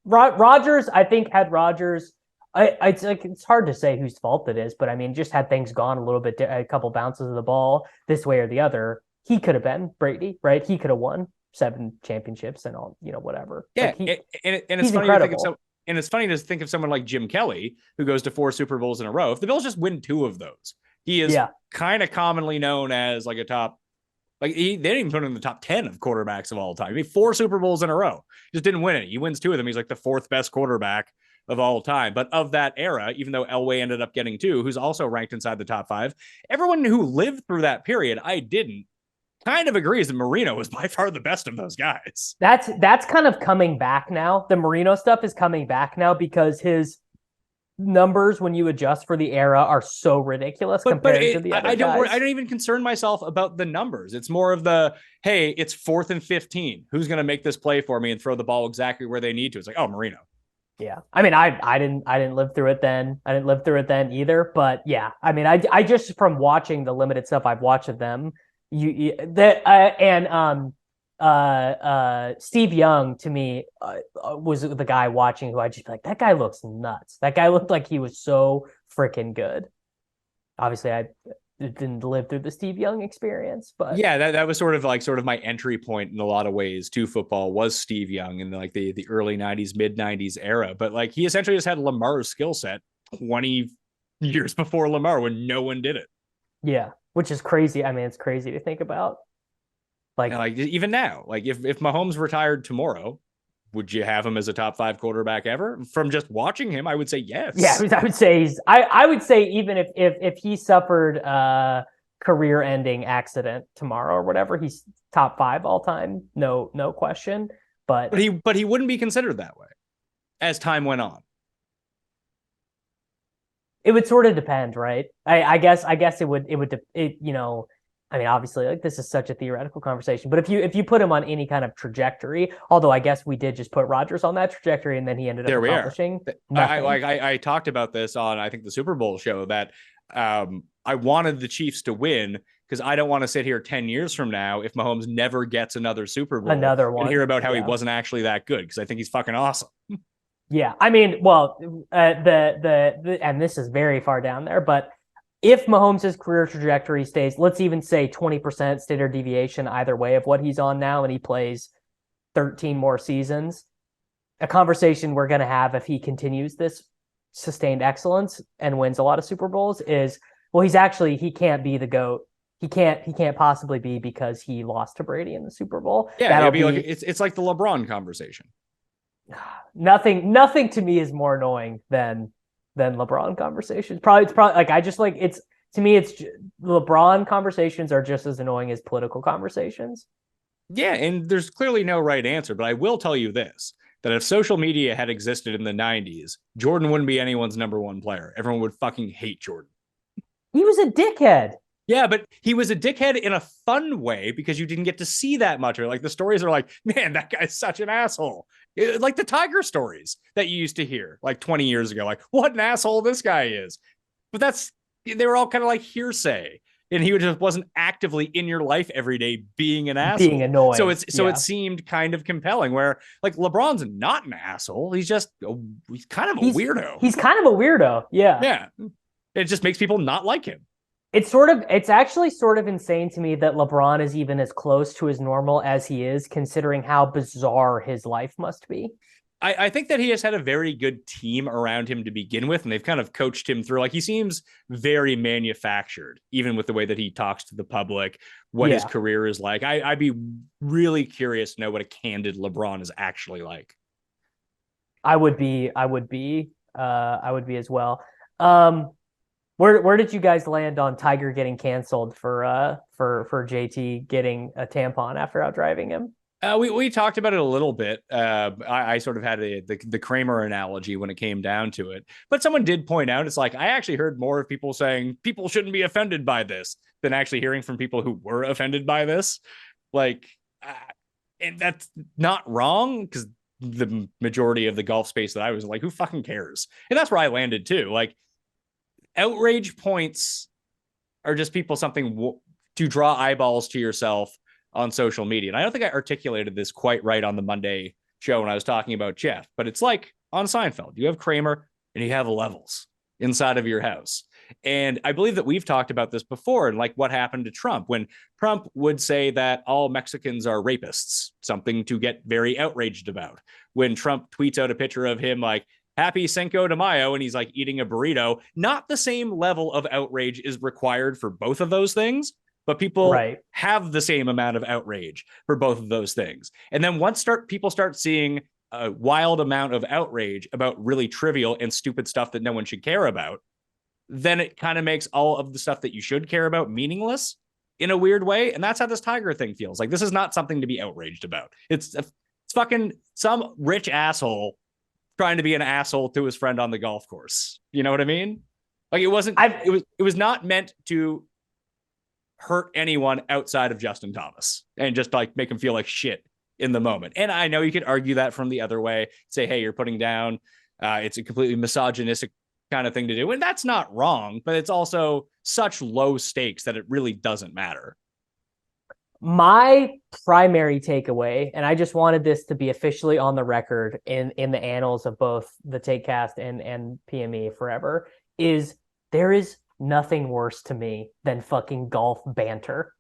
Rodgers, I think had Rodgers. It's hard to say whose fault it is, but I mean, just had things gone a little bit, a couple bounces of the ball this way or the other, he could have been Brady, right? He could have won 7 championships and all, whatever. Yeah, it's funny to think of it's funny to think of someone like Jim Kelly who goes to 4 Super Bowls in a row. If the Bills just win 2 of those, he is kind of commonly known as like a top. Like they didn't even put him in the top 10 of quarterbacks of all time. He made 4 Super Bowls in a row, just didn't win it. He wins 2 of them. He's like the 4th best quarterback of all time. But of that era, even though Elway ended up getting 2, who's also ranked inside the top 5, everyone who lived through that period, I didn't, kind of agrees that Marino was by far the best of those guys. That's kind of coming back now. The Marino stuff is coming back now because his numbers, when you adjust for the era, are so ridiculous compared to the other guys. I don't even concern myself about the numbers. It's more of the, hey, it's 4th and 15. Who's going to make this play for me and throw the ball exactly where they need to? It's like, oh, Marino. Yeah. I mean, I didn't live through it then. I didn't live through it then either. But yeah, I mean, I just from watching the limited stuff I've watched of them, Steve Young to me was the guy watching who I just like, that guy looks nuts. That guy looked like he was so freaking good. Obviously, didn't live through the Steve Young experience, but Yeah, that was sort of my entry point in a lot of ways to football was Steve Young in like the early 90s, mid 90s era. But like he essentially just had Lamar's skill set 20 years before Lamar when no one did it. yeah, which is crazy. I mean, it's crazy to think about. Like, And like even now, like if Mahomes retired tomorrow, would you have him as a top 5 quarterback ever? From just watching him, I would say yes. yeah, I would say I would say even if he suffered a career-ending accident tomorrow or whatever, he's top 5 all time, no question. But he wouldn't be considered that way as time went on. it would sort of depend, right? I guess it would you know, I mean, obviously, like this is such a theoretical conversation, but if you put him on any kind of trajectory, although I guess we did just put Rodgers on that trajectory, and then he ended up accomplishing nothing. I talked about this on I think the Super Bowl show that I wanted the Chiefs to win because I don't want to sit here 10 years from now if Mahomes never gets another Super Bowl Another one. and hear about how he wasn't actually that good because I think he's fucking awesome. Yeah, I mean, well, and this is very far down there, but if Mahomes' career trajectory stays, let's even say 20% standard deviation either way of what he's on now, and he plays 13 more seasons, a conversation we're going to have if he continues this sustained excellence and wins a lot of Super Bowls is, well, he can't be the GOAT. He can't possibly be because he lost to Brady in the Super Bowl. Yeah, it'll be like it's like the LeBron conversation. Nothing to me is more annoying than LeBron conversations. It's probably like it's to me it's LeBron conversations are just as annoying as political conversations. Yeah, and there's clearly no right answer, but I will tell you this, that if social media had existed in the 90s, Jordan wouldn't be anyone's number 1 player. Everyone would fucking hate Jordan. He was a dickhead. Yeah, but he was a dickhead in a fun way because you didn't get to see that much of it. Like the stories are like, man, that guy's such an asshole. Like the Tiger stories that you used to hear like 20 years ago, like what an asshole this guy is. But they were all kind of like hearsay. And he just wasn't actively in your life every day being an asshole. Being annoying. So it seemed kind of compelling where like LeBron's not an asshole. He's kind of a weirdo. He's kind of a weirdo. Yeah. Yeah. It just makes people not like him. It's actually sort of insane to me that LeBron is even as close to his normal as he is, considering how bizarre his life must be. I think that he has had a very good team around him to begin with, and they've kind of coached him through. Like he seems very manufactured, even with the way that he talks to the public, what his career is like. I'd be really curious to know what a candid LeBron is actually like. I would be as well. Where did you guys land on Tiger getting canceled for JT getting a tampon after out driving him? We talked about it a little bit. I sort of had the Kramer analogy when it came down to it. But someone did point out, it's like, I actually heard more of people saying people shouldn't be offended by this than actually hearing from people who were offended by this. Like, and that's not wrong because the majority of the golf space that I was like, who fucking cares? And that's where I landed too. Like, outrage points are just something to draw eyeballs to yourself on social media. And I don't think I articulated this quite right on the Monday show when I was talking about Jeff, but it's like on Seinfeld, you have Kramer and you have levels inside of your house. And I believe that we've talked about this before and like what happened to Trump when Trump would say that all Mexicans are rapists, something to get very outraged about. When Trump tweets out a picture of him like, happy Cinco de Mayo, and he's like eating a burrito, not the same level of outrage is required for both of those things, but people have the same amount of outrage for both of those things. And then once people start seeing a wild amount of outrage about really trivial and stupid stuff that no one should care about, then it kind of makes all of the stuff that you should care about meaningless in a weird way. And that's how this Tiger thing feels. Like, this is not something to be outraged about. It's fucking some rich asshole trying to be an asshole to his friend on the golf course. You know what I mean? Like, it was not meant to hurt anyone outside of Justin Thomas and just like make him feel like shit in the moment. And I know you could argue that from the other way, say, hey, you're putting down, it's a completely misogynistic kind of thing to do. And that's not wrong, but it's also such low stakes that it really doesn't matter. My primary takeaway, and I just wanted this to be officially on the record in the annals of both the TakeCast and PME forever, is there is nothing worse to me than fucking golf banter.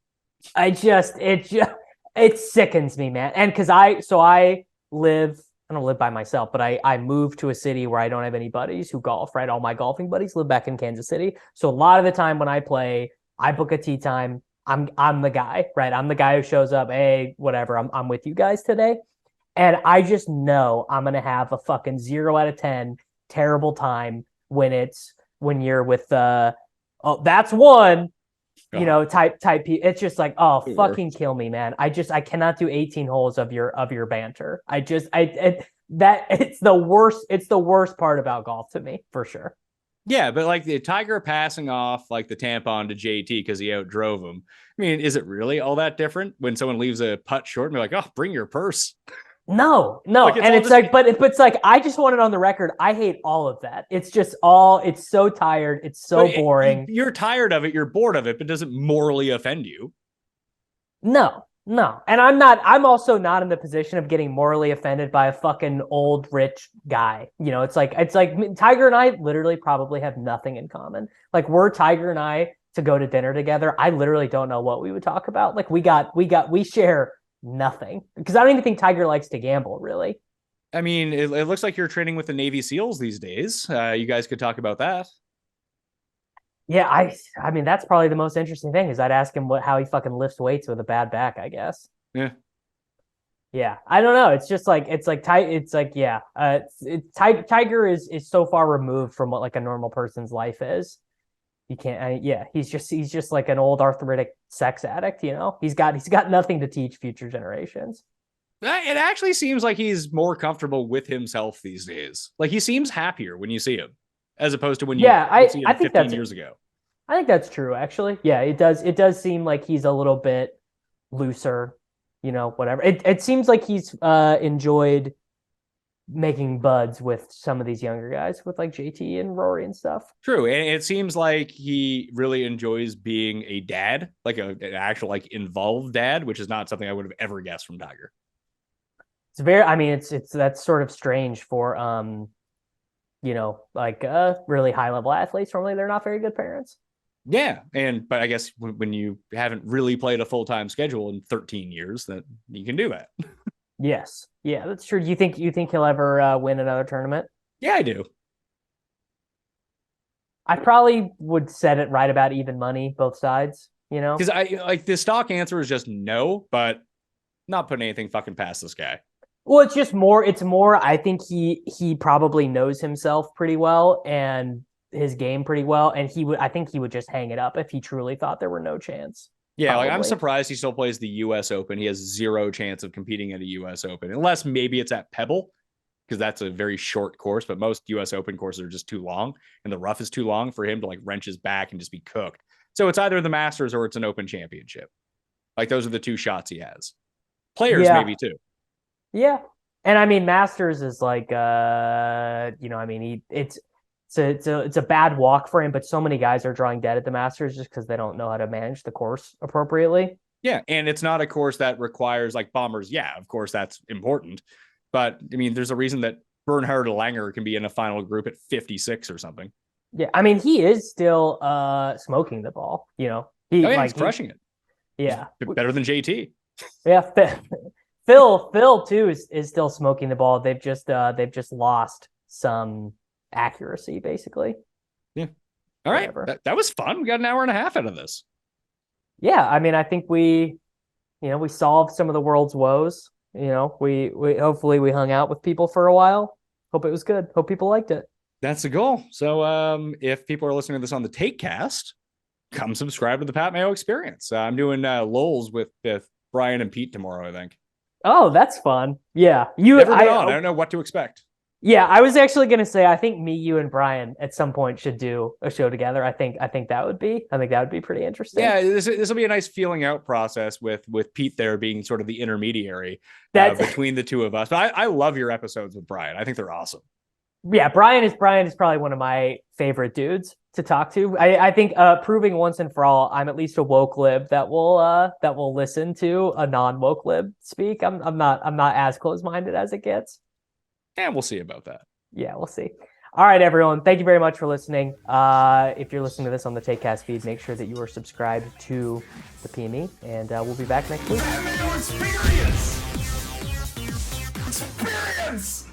It sickens me, man. And because I don't live by myself, but I moved to a city where I don't have any buddies who golf, right? All my golfing buddies live back in Kansas City. So a lot of the time when I play, I book a tee time. I'm the guy, right? I'm the guy who shows up. Hey, whatever. I'm with you guys today. And I just know I'm gonna have a fucking 0 out of 10 terrible time when you're with that's one, type it's just like, oh, fucking kill me, man. I cannot do 18 holes of your banter. It's the worst part about golf to me, for sure. Yeah, but like the Tiger passing off like the tampon to JT because he outdrove him. I mean, is it really all that different when someone leaves a putt short and be like, oh, bring your purse? No. Like, And it's like, but it's like, I just want it on the record. I hate all of that. It's so tired. It's so boring. You're tired of it. You're bored of it, but does it morally offend you? No. And I'm also not in the position of getting morally offended by a fucking old rich guy. It's like Tiger and I literally probably have nothing in common. Like, were Tiger and I to go to dinner together, I literally don't know what we would talk about. Like, we share nothing, because I don't even think Tiger likes to gamble, really. I mean, it looks like you're training with the Navy SEALs these days. You guys could talk about that. Yeah, I mean, that's probably the most interesting thing, is I'd ask him how he fucking lifts weights with a bad back, I guess. Yeah. Yeah, I don't know. It's just like Tiger is so far removed from what like a normal person's life is. You can't. He's just like an old arthritic sex addict. He's got nothing to teach future generations. It actually seems like he's more comfortable with himself these days. Like, he seems happier when you see him, as opposed to when you see him I think 15 years ago. I think that's true, actually. Yeah, it does seem like he's a little bit looser, whatever. It seems like he's enjoyed making buds with some of these younger guys, with like JT and Rory and stuff. True. And it seems like he really enjoys being a dad, like an actual like involved dad, which is not something I would have ever guessed from Tiger. That's sort of strange for really high level athletes. Normally they're not very good parents. Yeah. But I guess when you haven't really played a full-time schedule in 13 years, that you can do that. Yes. Yeah, that's true. Do you think he'll ever win another tournament? Yeah, I do. I probably would set it right about even money, both sides, Because the stock answer is just no, but not putting anything fucking past this guy. Well, it's more, I think he probably knows himself pretty well and his game pretty well. And I think he would just hang it up if he truly thought there were no chance. Yeah, probably. like, I'm surprised he still plays the U.S. Open. He has zero chance of competing at a U.S. Open, unless maybe it's at Pebble, because that's a very short course. But most U.S. Open courses are just too long, and the rough is too long for him to like wrench his back and just be cooked. So it's either the Masters or it's an Open Championship. Like, those are the two shots he has. Players maybe too. Yeah, and I mean, Masters is like, it's a bad walk for him, but so many guys are drawing dead at the Masters just because they don't know how to manage the course appropriately. Yeah, and it's not a course that requires like bombers. Yeah, of course, that's important. But, I mean, there's a reason that Bernhard Langer can be in a final group at 56 or something. Yeah, I mean, he is still smoking the ball, He's crushing it. Yeah. Better than JT. Yeah, Phil too is still smoking the ball. They've just lost some accuracy, basically. Yeah. All right. That was fun. We got an hour and a half out of this. Yeah, I mean, I think we solved some of the world's woes. We hopefully we hung out with people for a while. Hope it was good. Hope people liked it. That's the goal. So if people are listening to this on the Takecast, come subscribe to the Pat Mayo Experience. I'm doing Lols with Brian and Pete tomorrow, I think. Oh, that's fun. Yeah. I don't know what to expect. Yeah, I was actually going to say, I think you and Brian at some point should do a show together. I think that would be pretty interesting. Yeah, this will be a nice feeling out process with Pete there being sort of the intermediary between the two of us. But I love your episodes with Brian. I think they're awesome. Yeah, Brian is probably one of my favorite dudes to talk to. I think proving once and for all, I'm at least a woke lib that will listen to a non-woke lib speak. I'm not as close-minded as it gets. And we'll see about that. Yeah, we'll see. All right, everyone. Thank you very much for listening. If you're listening to this on the TakeCast feed, make sure that you are subscribed to the PME, and we'll be back next week. Mayo experience! Experience!